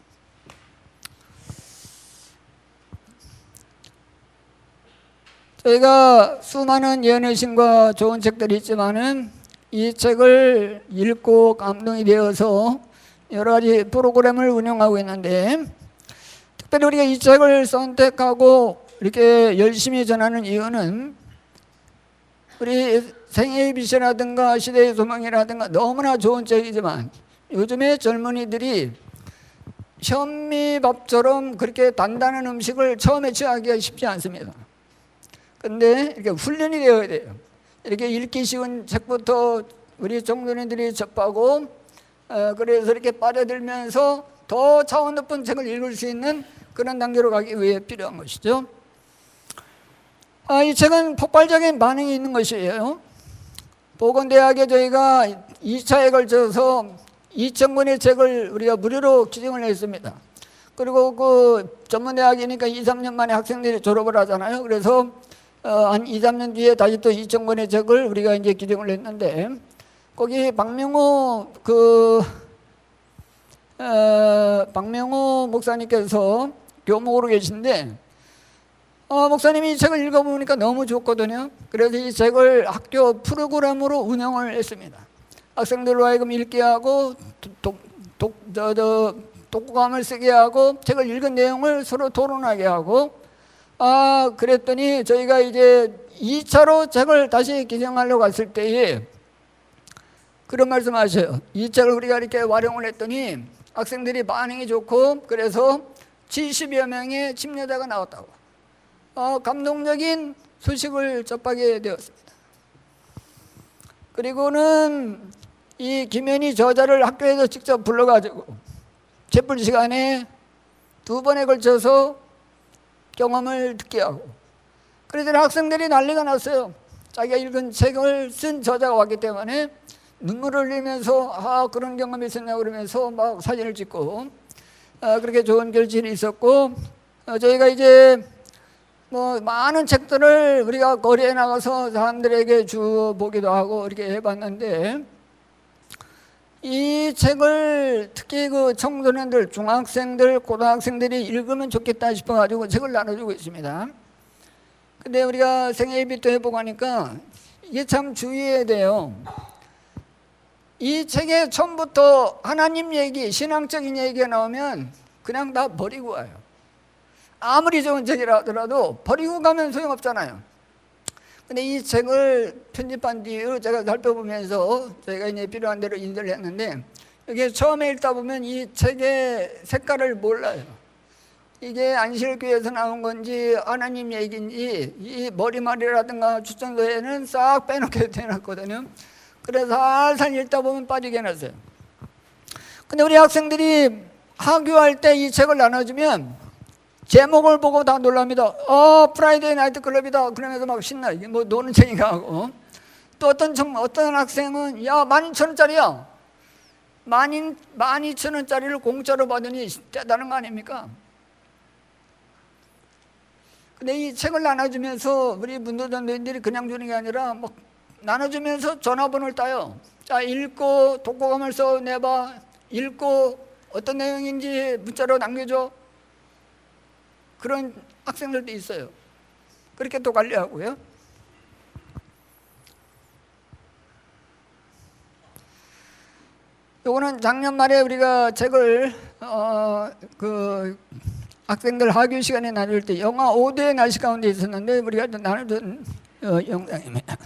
저희가 수많은 예언의 신과 좋은 책들이 있지만은 이 책을 읽고 감동이 되어서 여러 가지 프로그램을 운영하고 있는데, 특별히 우리가 이 책을 선택하고 이렇게 열심히 전하는 이유는 우리 생애의 빛이라든가 시대의 소망이라든가 너무나 좋은 책이지만 요즘에 젊은이들이 현미밥처럼 그렇게 단단한 음식을 처음에 취하기가 쉽지 않습니다. 근데 이렇게 훈련이 되어야 돼요. 이렇게 읽기 쉬운 책부터 우리 청소년들이 접하고 그래서 이렇게 빠져들면서 더 차원 높은 책을 읽을 수 있는 그런 단계로 가기 위해 필요한 것이죠. 이 책은 폭발적인 반응이 있는 것이에요. 보건대학에 저희가 2차에 걸쳐서 2,000권의 책을 우리가 무료로 기증을 했습니다. 그리고 그 전문대학이니까 2, 3년 만에 학생들이 졸업을 하잖아요. 그래서 한 2, 3년 뒤에 다시 또 2,000권의 책을 우리가 이제 기증을 했는데, 거기 박명호 박명호 목사님께서 교목으로 계신데, 목사님이 이 책을 읽어보니까 너무 좋거든요. 그래서 이 책을 학교 프로그램으로 운영을 했습니다. 학생들로 하여금 읽게 하고 독후감을 쓰게 하고 책을 읽은 내용을 서로 토론하게 하고, 그랬더니 저희가 이제 2차로 책을 다시 기증하려고 갔을 때에 그런 말씀 하셔요. 이 책을 우리가 이렇게 활용을 했더니 학생들이 반응이 좋고, 그래서 70여 명의 침례자가 나왔다고. 감동적인 소식을 접하게 되었습니다. 그리고는 이 김현희 저자를 학교에서 직접 불러가지고 채플 시간에 2번에 걸쳐서 경험을 듣게 하고, 그래서 학생들이 난리가 났어요. 자기가 읽은 책을 쓴 저자가 왔기 때문에 눈물을 흘리면서 그런 경험이 있었냐고 그러면서 막 사진을 찍고, 그렇게 좋은 결실이 있었고, 저희가 이제 뭐 많은 책들을 우리가 거리에 나가서 사람들에게 주보기도 하고 이렇게 해봤는데, 이 책을 특히 그 청소년들, 중학생들, 고등학생들이 읽으면 좋겠다 싶어가지고 책을 나눠주고 있습니다. 근데 우리가 생애비도 해보고 하니까 이게 참 주의해야 돼요. 이 책에 처음부터 하나님 얘기, 신앙적인 얘기가 나오면 그냥 다 버리고 와요. 아무리 좋은 책이라 하더라도 버리고 가면 소용없잖아요. 근데 이 책을 편집한 뒤에 제가 살펴보면서 저희가 이제 필요한 대로 인쇄를 했는데, 이게 처음에 읽다 보면 이 책의 색깔을 몰라요. 이게 안실교에서 나온 건지 하나님 얘기인지 이 머리말이라든가 추천서에는 싹 빼놓게 해놨거든요. 그래서 살살 읽다 보면 빠지게 해놨어요. 근데 우리 학생들이 하교할 때 이 책을 나눠주면 제목을 보고 다 놀랍니다. 프라이데이 나이트 클럽이다. 그러면서 막 신나. 이게 뭐 노는 책인가 하고. 또 어떤 학생은 12,000원짜리야. 12,000원짜리를 공짜로 받으니 대단한 거 아닙니까? 근데 이 책을 나눠주면서 우리 문도전도인들이 그냥 주는 게 아니라 막 나눠주면서 전화번호를 따요. 자, 읽고 독후감을 써내봐. 읽고 어떤 내용인지 문자로 남겨줘. 그런 학생들도 있어요. 그렇게 또 관리하고요. 요거는 작년 말에 우리가 책을 학생들 하교 시간에 나눌 때 영하 5도의 날씨 가운데 있었는데 우리가 나누던 영상입니다.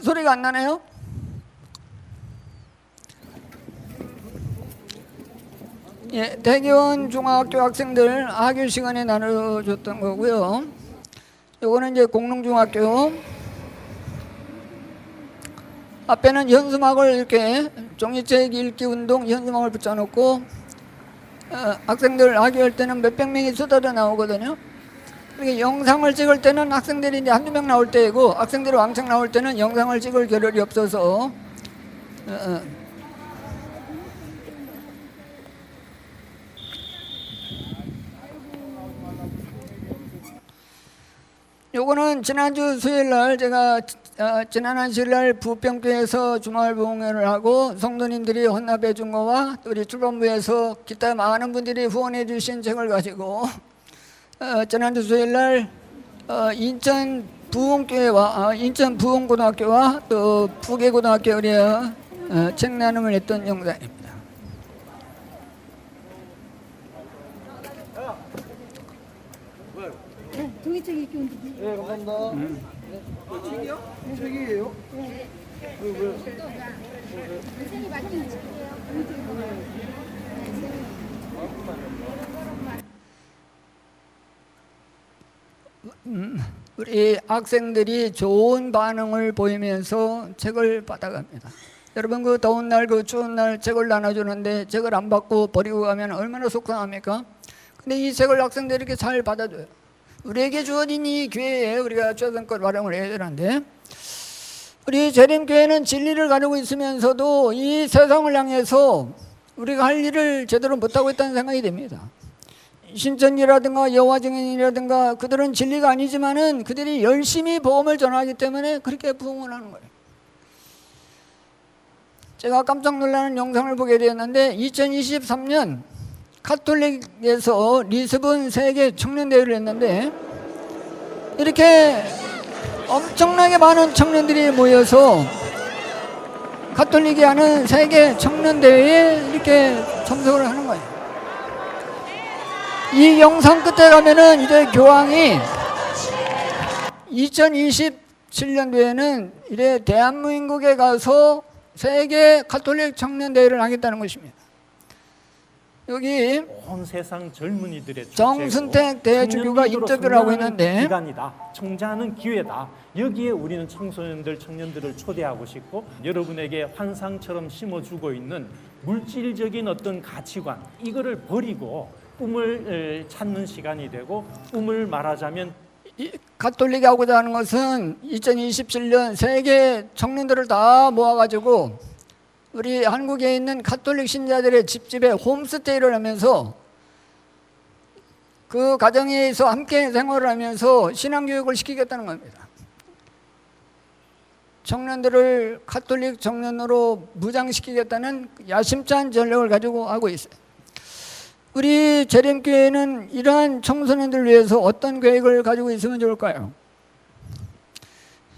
소리가 안 나네요? 예, 대기원 중학교 학생들 하교 시간에 나눠줬던 거고요. 요거는 이제 공릉중학교. 앞에는 현수막을 이렇게 종이책 읽기 운동 현수막을 붙여놓고 학생들 하교할 때는 몇백 명이 쏟아져 나오거든요. 그러니까 영상을 찍을 때는 학생들이 이제 한두 명 나올 때이고, 학생들이 왕창 나올 때는 영상을 찍을 겨를이 없어서 요거는 지난주 수요일날 제가 지난 수요일날 부평교에서 주말봉헌을 하고 성도님들이 헌납해 준 거와 우리 출판부에서 기타 많은 분들이 후원해 주신 책을 가지고 지난주 수요일날 인천 부흥교회와 인천 부흥고등학교와 또 부계고등학교 우리가 책 나눔을 했던 영상입니다. 종이책 읽기 운동. 네, 감사합니다. 책이요? 책이에요? 선생님 맞춤 우리 학생들이 좋은 반응을 보이면서 책을 받아갑니다. 여러분 그 더운 날, 그 추운 날 책을 나눠주는데 책을 안 받고 버리고 가면 얼마나 속상합니까? 근데 이 책을 학생들이 이렇게 잘 받아줘요. 우리에게 주어진 이 기회에 우리가 최선껏 활용을 해야 되는데, 우리 재림교회는 진리를 가지고 있으면서도 이 세상을 향해서 우리가 할 일을 제대로 못하고 있다는 생각이 됩니다. 신천이라든가 여호와 증인이라든가 그들은 진리가 아니지만은 그들이 열심히 복음을 전하기 때문에 그렇게 부흥을 하는 거예요. 제가 깜짝 놀라는 영상을 보게 되었는데 2023년 카톨릭에서 리스본 세계 청년대회를 했는데 이렇게 엄청나게 많은 청년들이 모여서 카톨릭이 하는 세계 청년대회에 이렇게 참석을 하는 거예요. 이 영상 끝에 가면은 이제 교황이 2027년도에는 이래 대한민국에 가서 세계 카톨릭 청년대회를 하겠다는 것입니다. 여기 온 세상 젊은이들의 정순택 대주교가 인터뷰를 하고 있는데, 기간이다. 성장하는 기회다. 여기에 우리는 청소년들, 청년들을 초대하고 싶고 여러분에게 환상처럼 심어주고 있는 물질적인 어떤 가치관, 이거를 버리고 꿈을 찾는 시간이 되고, 꿈을 말하자면 가톨릭이 하고자 하는 것은 2027년 세계 청년들을 다 모아가지고 우리 한국에 있는 가톨릭 신자들의 집집에 홈스테이를 하면서 그 가정에서 함께 생활을 하면서 신앙교육을 시키겠다는 겁니다. 청년들을 가톨릭 청년으로 무장시키겠다는 야심찬 전략을 가지고 하고 있어요. 우리 재림교회는 이러한 청소년들을 위해서 어떤 계획을 가지고 있으면 좋을까요?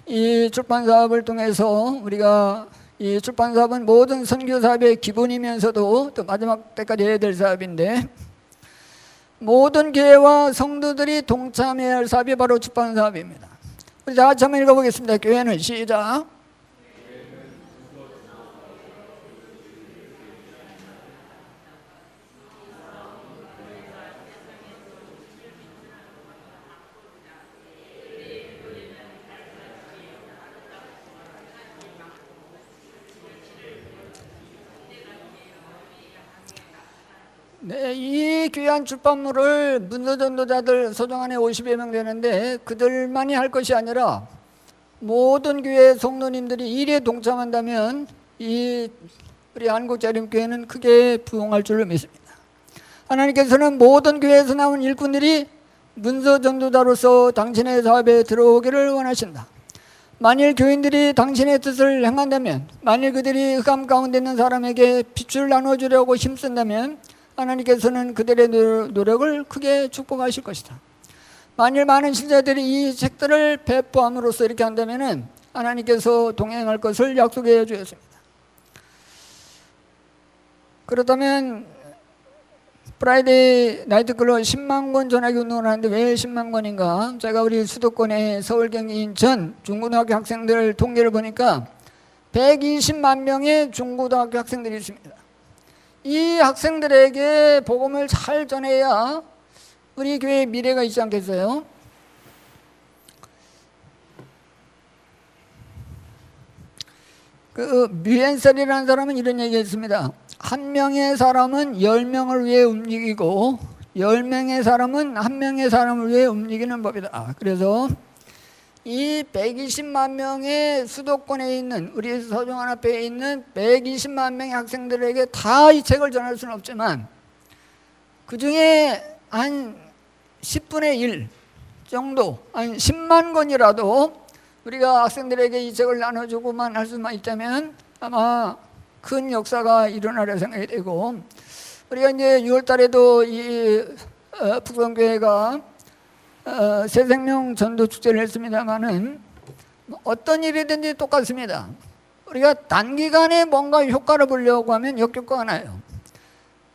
이 출판사업을 통해서 우리가, 이 출판사업은 모든 선교사업의 기본이면서도 또 마지막 때까지 해야 될 사업인데, 모든 교회와 성도들이 동참해야 할 사업이 바로 출판사업입니다. 우리 다 같이 한번 읽어보겠습니다. 교회는 시작. 네, 이 귀한 출판물을 문서전도자들 소정 안에 50여 명 되는데 그들만이 할 것이 아니라 모든 교회 성도님들이 일에 동참한다면 이 우리 한국재림교회는 크게 부흥할 줄로 믿습니다. 하나님께서는 모든 교회에서 나온 일꾼들이 문서전도자로서 당신의 사업에 들어오기를 원하신다. 만일 교인들이 당신의 뜻을 행한다면, 만일 그들이 흑암 가운데 있는 사람에게 빛을 나눠주려고 힘쓴다면 하나님께서는 그들의 노력을 크게 축복하실 것이다. 만일 많은 신자들이 이 책들을 배포함으로써 이렇게 한다면 하나님께서 동행할 것을 약속해 주셨습니다. 그렇다면 프라이데이 나이트클럽 10만 권 전하기 운동을 하는데 왜 10만 권인가? 제가 우리 수도권의 서울, 경기, 인천 중고등학교 학생들 통계를 보니까 120만 명의 중고등학교 학생들이 있습니다. 이 학생들에게 복음을 잘 전해야 우리 교회의 미래가 있지 않겠어요? 그 뮤엔셀이라는 사람은 이런 얘기했습니다. 한 명의 사람은 10명을 위해 움직이고 10명의 사람은 한 명의 사람을 위해 움직이는 법이다. 그래서 이 120만 명의 수도권에 있는 우리 서정환 앞에 있는 120만 명의 학생들에게 다 이 책을 전할 수는 없지만 그 중에 한 10분의 1 정도, 한 10만 권이라도 우리가 학생들에게 이 책을 나눠주고만 할 수만 있다면 아마 큰 역사가 일어나려 생각이 되고, 우리가 이제 6월 달에도 이 북성교회가 새생명 전도 축제를 했습니다만은 어떤 일이든지 똑같습니다. 우리가 단기간에 뭔가 효과를 보려고 하면 역효과가 나요.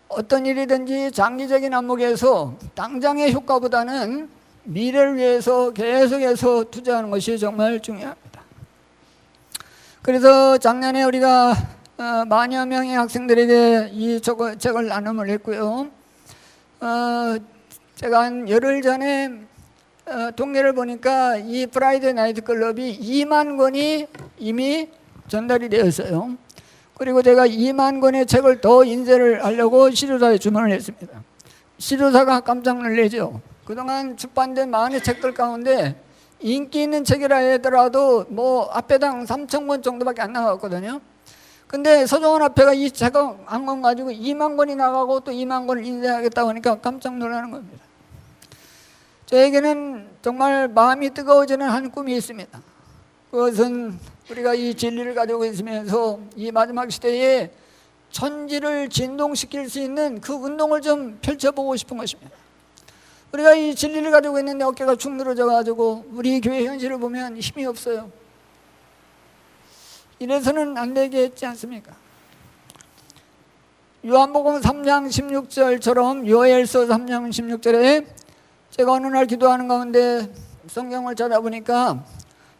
어떤 일이든지 장기적인 안목에서 당장의 효과보다는 미래를 위해서 계속해서 투자하는 것이 정말 중요합니다. 그래서 작년에 우리가 만여 명의 학생들에게 이 책을 나눔을 했고요. 제가 한 열흘 전에 통계를 보니까 이 프라이데이 나이트 클럽이 2만 권이 이미 전달이 되었어요. 그리고 제가 2만 권의 책을 더 인쇄를 하려고 시조사에 주문을 했습니다. 시조사가 깜짝 놀라죠. 그동안 출판된 많은 책들 가운데 인기 있는 책이라 하더라도 뭐 앞에당 3,000권 정도밖에 안 나갔거든요. 근데 서정원 앞에가 이 책 한 권 가지고 2만 권이 나가고 또 2만 권을 인쇄하겠다고 하니까 깜짝 놀라는 겁니다. 저에게는 정말 마음이 뜨거워지는 한 꿈이 있습니다. 그것은 우리가 이 진리를 가지고 있으면서 이 마지막 시대에 천지를 진동시킬 수 있는 그 운동을 좀 펼쳐보고 싶은 것입니다. 우리가 이 진리를 가지고 있는데 어깨가 축 늘어져 가지고 우리 교회 현실을 보면 힘이 없어요. 이래서는 안 되겠지 않습니까? 요한복음 3장 16절처럼 요엘서 3장 16절에 제가 어느 날 기도하는 가운데 성경을 찾아보니까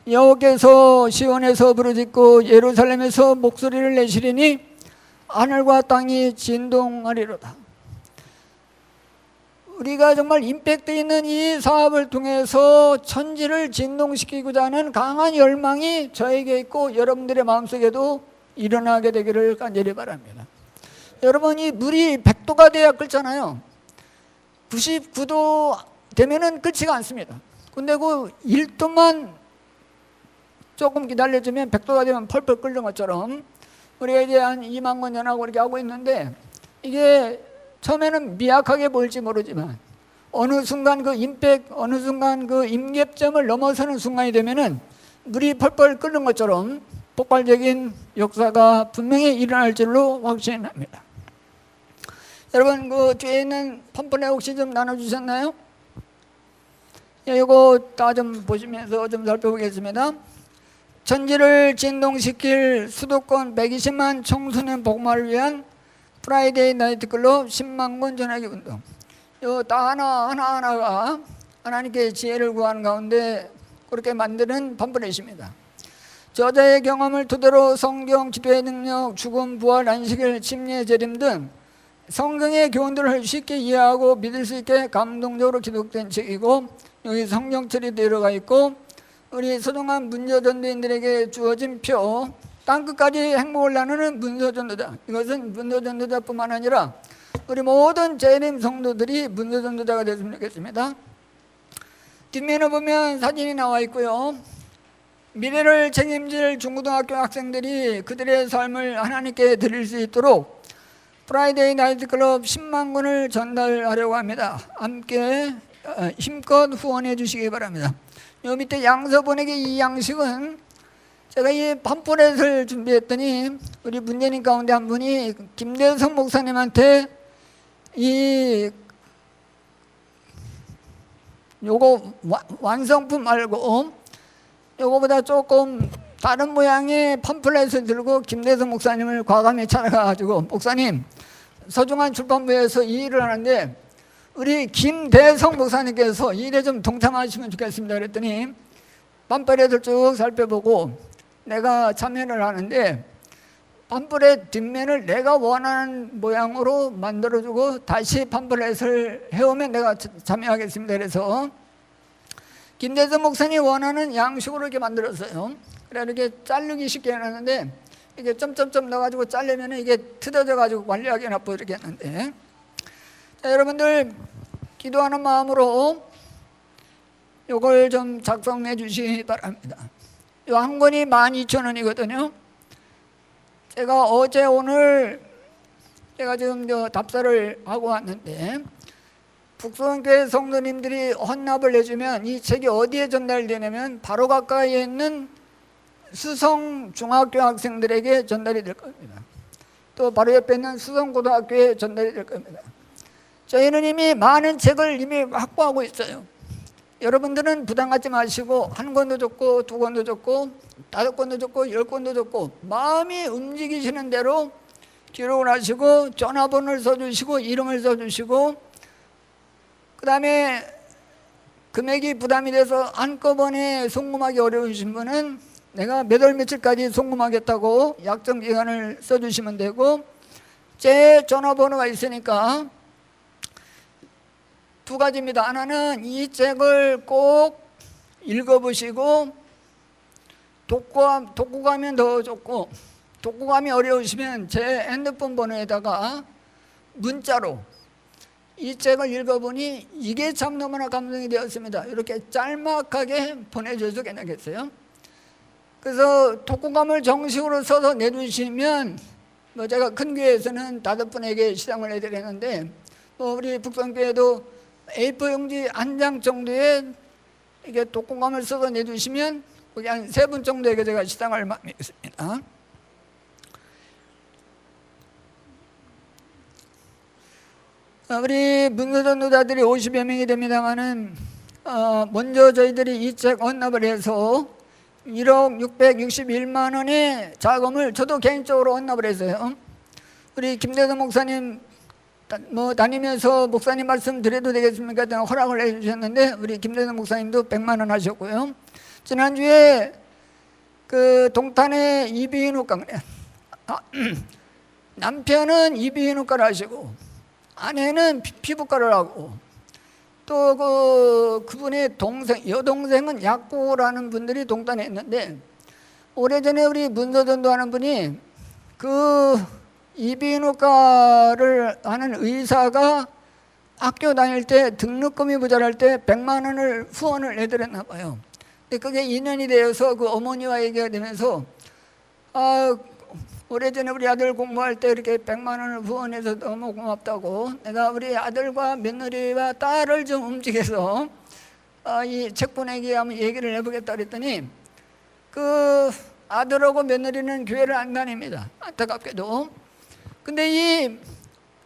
여호와께서 시온에서 부르짖고 예루살렘에서 목소리를 내시리니 하늘과 땅이 진동하리로다. 우리가 정말 임팩트 있는 이 사업을 통해서 천지를 진동시키고자 하는 강한 열망이 저에게 있고 여러분들의 마음속에도 일어나게 되기를 간절히 바랍니다. 여러분, 이 물이 100도가 돼야 끓잖아요. 99도 되면은 끓지가 않습니다. 근데 그 1도만 조금 기다려주면 100도가 되면 펄펄 끓는 것처럼 우리가 이제 한 2만 권 전하고 이렇게 하고 있는데 이게 처음에는 미약하게 보일지 모르지만 어느 순간 그 임팩, 어느 순간 그 임계점을 넘어서는 순간이 되면은 물이 펄펄 끓는 것처럼 폭발적인 역사가 분명히 일어날 줄로 확신합니다. 여러분, 그 뒤에 있는 펌플렛 혹시 좀 나눠주셨나요? 이거 다 좀 보시면서 좀 살펴보겠습니다. 천지를 진동시킬 수도권 120만 청소년 복마를 위한 프라이데이 나이트 클럽 10만 권 전하기 운동. 요 다 하나하나가 하나님께 지혜를 구하는 가운데 그렇게 만드는 팜플렛입니다. 저자의 경험을 토대로 성경, 기도의 능력, 죽음, 부활, 안식일, 침례, 재림 등 성경의 교훈들을 쉽게 이해하고 믿을 수 있게 감동적으로 기록된 책이고 여기 성경철이 들어가 있고 우리 소중한 문서전도인들에게 주어진 표, 땅끝까지 행복을 나누는 문서전도자. 이것은 문서전도자뿐만 아니라 우리 모든 재림 성도들이 문서전도자가 됐으면 좋겠습니다. 뒷면에 보면 사진이 나와 있고요. 미래를 책임질 중고등학교 학생들이 그들의 삶을 하나님께 드릴 수 있도록 프라이데이 나이트 클럽 10만 권을 전달하려고 합니다. 함께 힘껏 후원해 주시기 바랍니다. 요 밑에 양서 보내기 이 양식은 제가 이 팜플렛을 준비했더니 우리 문재인 가운데 한 분이 김대성 목사님한테 요거 완성품 말고 요거보다 조금 다른 모양의 팜플렛을 들고 김대성 목사님을 과감히 찾아가가지고 목사님, 서중한 출판부에서 이 일을 하는데 우리 김대성 목사님께서 이 일에 좀 동참하시면 좋겠습니다. 그랬더니 팜플렛을 쭉 살펴보고 내가 참여를 하는데 팜플렛 뒷면을 내가 원하는 모양으로 만들어주고 다시 팜플렛을 해오면 내가 참여하겠습니다. 그래서 김대성 목사님이 원하는 양식으로 이렇게 만들었어요. 그래 이렇게 자르기 쉽게 해놨는데 이게 점점점 넣어가지고 자르면 이게 틀어져가지고 관리하기 나쁘고 이렇게 했는데, 자, 여러분들 기도하는 마음으로 요걸 좀 작성해 주시기 바랍니다. 요 한 권이 12,000원이거든요. 제가 어제 오늘 제가 지금 답사를 하고 왔는데 북소원교회 성도님들이 헌납을 해주면 이 책이 어디에 전달되냐면 바로 가까이에 있는 수성 중학교 학생들에게 전달이 될 겁니다. 또 바로 옆에 있는 수성 고등학교에 전달이 될 겁니다. 저희는 이미 많은 책을 이미 확보하고 있어요. 여러분들은 부담 갖지 마시고 한 권도 좋고 두 권도 좋고 5권도 좋고 10권도 좋고 마음이 움직이시는 대로 기록을 하시고 전화번호를 써주시고 이름을 써주시고 그 다음에 금액이 부담이 돼서 한꺼번에 송금하기 어려우신 분은 내가 몇 월 며칠까지 송금하겠다고 약정 기간을 써주시면 되고 제 전화번호가 있으니까 두 가지입니다. 하나는 이 책을 꼭 읽어보시고 독후감이 더 좋고 독후감이 어려우시면 제 핸드폰 번호에다가 문자로 이 책을 읽어보니 이게 참 너무나 감동이 되었습니다. 이렇게 짤막하게 보내줘도 괜찮겠어요? 그래서 독후감을 정식으로 써서 내주시면 뭐 제가 큰 교회에서는 5분에게 시상을 해드리는데 뭐 우리 북성교회도 A4 용지 한 장 정도에 이게 독후감을 써서 내주시면 거기 한 3분 정도에게 제가 시상할 마음이 있습니다. 우리 문서전도자들이 50여 명이 됩니다만은 먼저 저희들이 이 책 언납을 해서 1억 661만 원의 자금을 저도 개인적으로 언납을 했어요. 우리 김대성 목사님 뭐 다니면서 목사님 말씀 드려도 되겠습니까? 허락을 해주셨는데 우리 김대성 목사님도 100만 원 하셨고요. 지난주에 그 동탄의 이비인후과 남편은 이비인후과를 하시고 아내는 피부과를 하고 또 그분의 여동생은 약고라는 분들이 동탄에 있는데 오래전에 우리 문서전도하는 분이 그 이비인후과를 하는 의사가 학교 다닐 때 등록금이 모자랄 때 100만 원을 후원을 해드렸나 봐요. 근데 그게 인연이 되어서 그 어머니와 얘기가 되면서 오래전에 우리 아들 공부할 때 이렇게 100만 원을 후원해서 너무 고맙다고 내가 우리 아들과 며느리와 딸을 좀 움직여서 이 책 보내기 한번 얘기를 해보겠다 그랬더니 그 아들하고 며느리는 교회를 안 다닙니다. 안타깝게도. 근데 이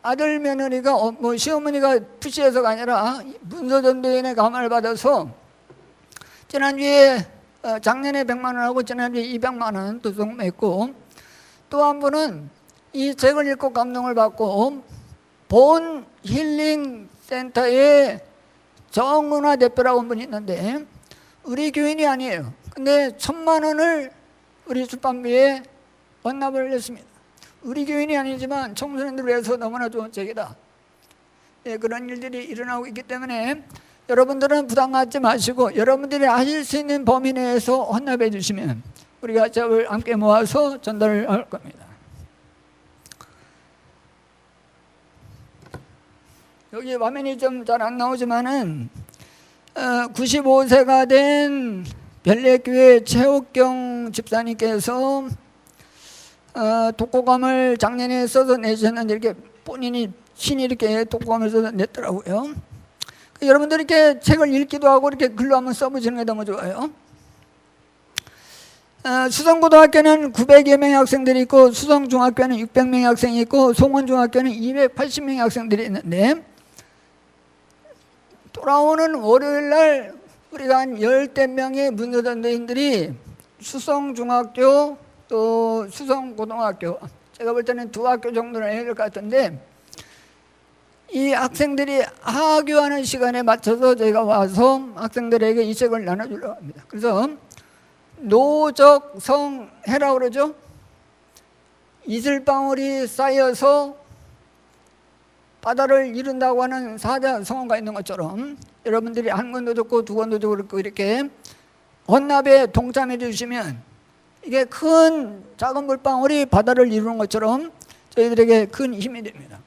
아들 며느리가 뭐 시어머니가 푸시해서가 아니라 문서전도인의 감화를 받아서 지난주에 작년에 100만 원하고 지난주에 200만 원 또 송금했고 또 한 분은 이 책을 읽고 감동을 받고 본 힐링 센터의 정은화 대표라고 한 분이 있는데 우리 교인이 아니에요. 근데 1,000만 원을 우리 출판비에 언납을 했습니다. 우리 교인이 아니지만 청소년들을 위해서 너무나 좋은 책이다. 예, 그런 일들이 일어나고 있기 때문에 여러분들은 부담 갖지 마시고 여러분들이 하실 수 있는 범위 내에서 헌납해 주시면 우리가 책을 함께 모아서 전달을 할 겁니다. 여기 화면이 좀 잘 안 나오지만은 95세가 된 별내교회 최옥경 집사님께서 독후감을 작년에 써서 내셨는데 이렇게 본인이 신이 이렇게 독후감을 써서 냈더라고요. 여러분들 이렇게 책을 읽기도 하고 이렇게 글로 한번 써보시는 게 너무 좋아요. 수성고등학교는 900여 명의 학생들이 있고 수성중학교는 600명의 학생이 있고 송원중학교는 280명의 학생들이 있는데 돌아오는 월요일날 우리가 한 10대 명의 문서전도인들이 수성중학교 또 수성고등학교 제가 볼 때는 2학교 정도는 해야 될 것 같은데 이 학생들이 하교하는 시간에 맞춰서 저희가 와서 학생들에게 이 책을 나눠주려고 합니다. 그래서 노적성해라고 그러죠. 이슬방울이 쌓여서 바다를 이룬다고 하는 사자성어가 있는 것처럼 여러분들이 한 권도 좋고 2권도 좋고 이렇게 헌납에 동참해 주시면 이게 큰 작은 물방울이 바다를 이루는 것처럼 저희들에게 큰 힘이 됩니다.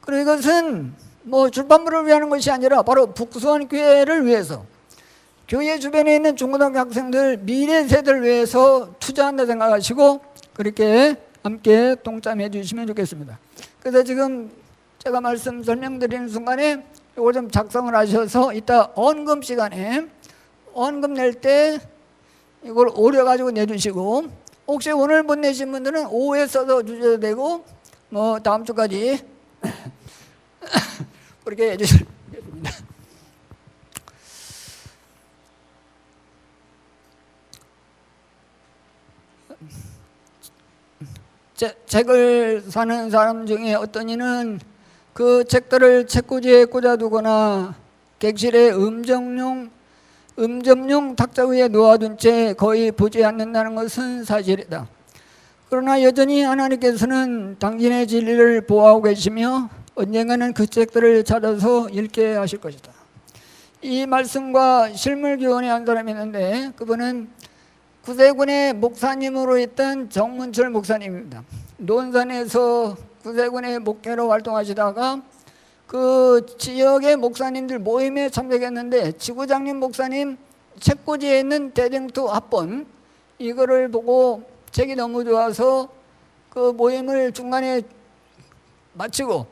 그리고 이것은 뭐 출판부를 위한 것이 아니라 바로 북수원 교회를 위해서 교회 주변에 있는 중고등학교 학생들 미래 세대를 위해서 투자한다 생각하시고 그렇게 함께 동참해 주시면 좋겠습니다. 그래서 지금 제가 설명드리는 순간에 이거 좀 작성을 하셔서 이따 언금 시간에 언금 낼 때 이걸 오려가지고 내주시고 혹시 오늘 못 내신 분들은 오후에 써서 주셔도 되고 뭐 다음 주까지 그렇게 해주시겠습니다. 책을 사는 사람 중에 어떤 이는 그 책들을 책꽂이에 꽂아두거나 객실에 음접용 탁자 위에 놓아둔 채 거의 보지 않는다는 것은 사실이다. 그러나 여전히 하나님께서는 당신의 진리를 보호하고 계시며 언젠가는 그 책들을 찾아서 읽게 하실 것이다. 이 말씀과 실물 교원의 한 사람이 있는데 그분은 구세군의 목사님으로 있던 정문철 목사님입니다. 논산에서 구세군의 목회로 활동하시다가 그 지역의 목사님들 모임에 참석했는데 지구장님 목사님 책꽂이에 있는 대쟁투 합본 이거를 보고 책이 너무 좋아서 그 모임을 중간에 마치고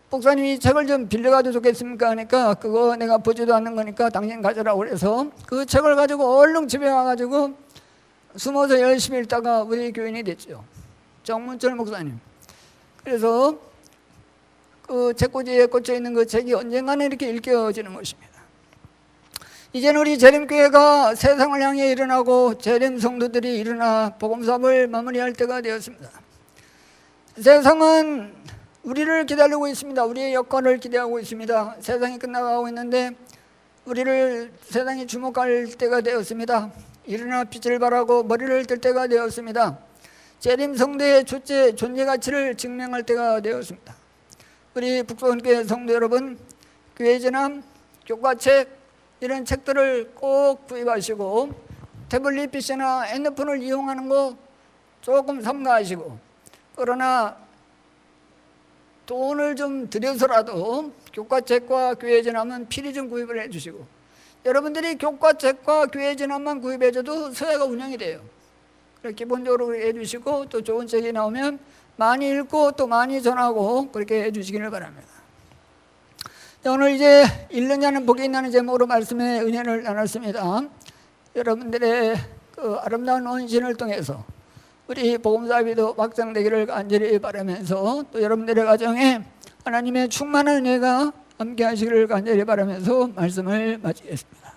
목사님이 책을 좀 빌려가도 좋겠습니까 하니까 그거 내가 보지도 않는 거니까 당신 가져라고 그래서 그 책을 가지고 얼른 집에 와가지고 숨어서 열심히 읽다가 우리 교인이 됐죠. 정문철 목사님. 그래서 그 책꽂이에 꽂혀 있는 그 책이 언젠가는 이렇게 읽혀지는 것입니다. 이제는 우리 재림교회가 세상을 향해 일어나고 재림 성도들이 일어나 복음사업을 마무리할 때가 되었습니다. 세상은 우리를 기다리고 있습니다. 우리의 역할을 기대하고 있습니다. 세상이 끝나가고 있는데 우리를 세상이 주목할 때가 되었습니다. 일어나 빛을 발하고 머리를 들 때가 되었습니다. 재림 성도의 존재 가치를 증명할 때가 되었습니다. 우리 북소원교회 성도 여러분, 교회 전함, 교과책 이런 책들을 꼭 구입하시고 태블릿 PC나 핸드폰을 이용하는 거 조금 삼가하시고 그러나 돈을 좀 들여서라도 교과책과 교회 전함은 필히 좀 구입을 해주시고 여러분들이 교과책과 교회 전함만 구입해줘도 서예가 운영이 돼요. 기본적으로 해주시고 또 좋은 책이 나오면 많이 읽고 또 많이 전하고 그렇게 해주시기를 바랍니다. 오늘 이제 읽느냐는 복이 있다는 제목으로 말씀의 은혜를 나눴습니다. 여러분들의 그 아름다운 헌신을 통해서 우리 복음사업이 더 확장되기를 간절히 바라면서 또 여러분들의 가정에 하나님의 충만한 은혜가 함께 하시기를 간절히 바라면서 말씀을 마치겠습니다.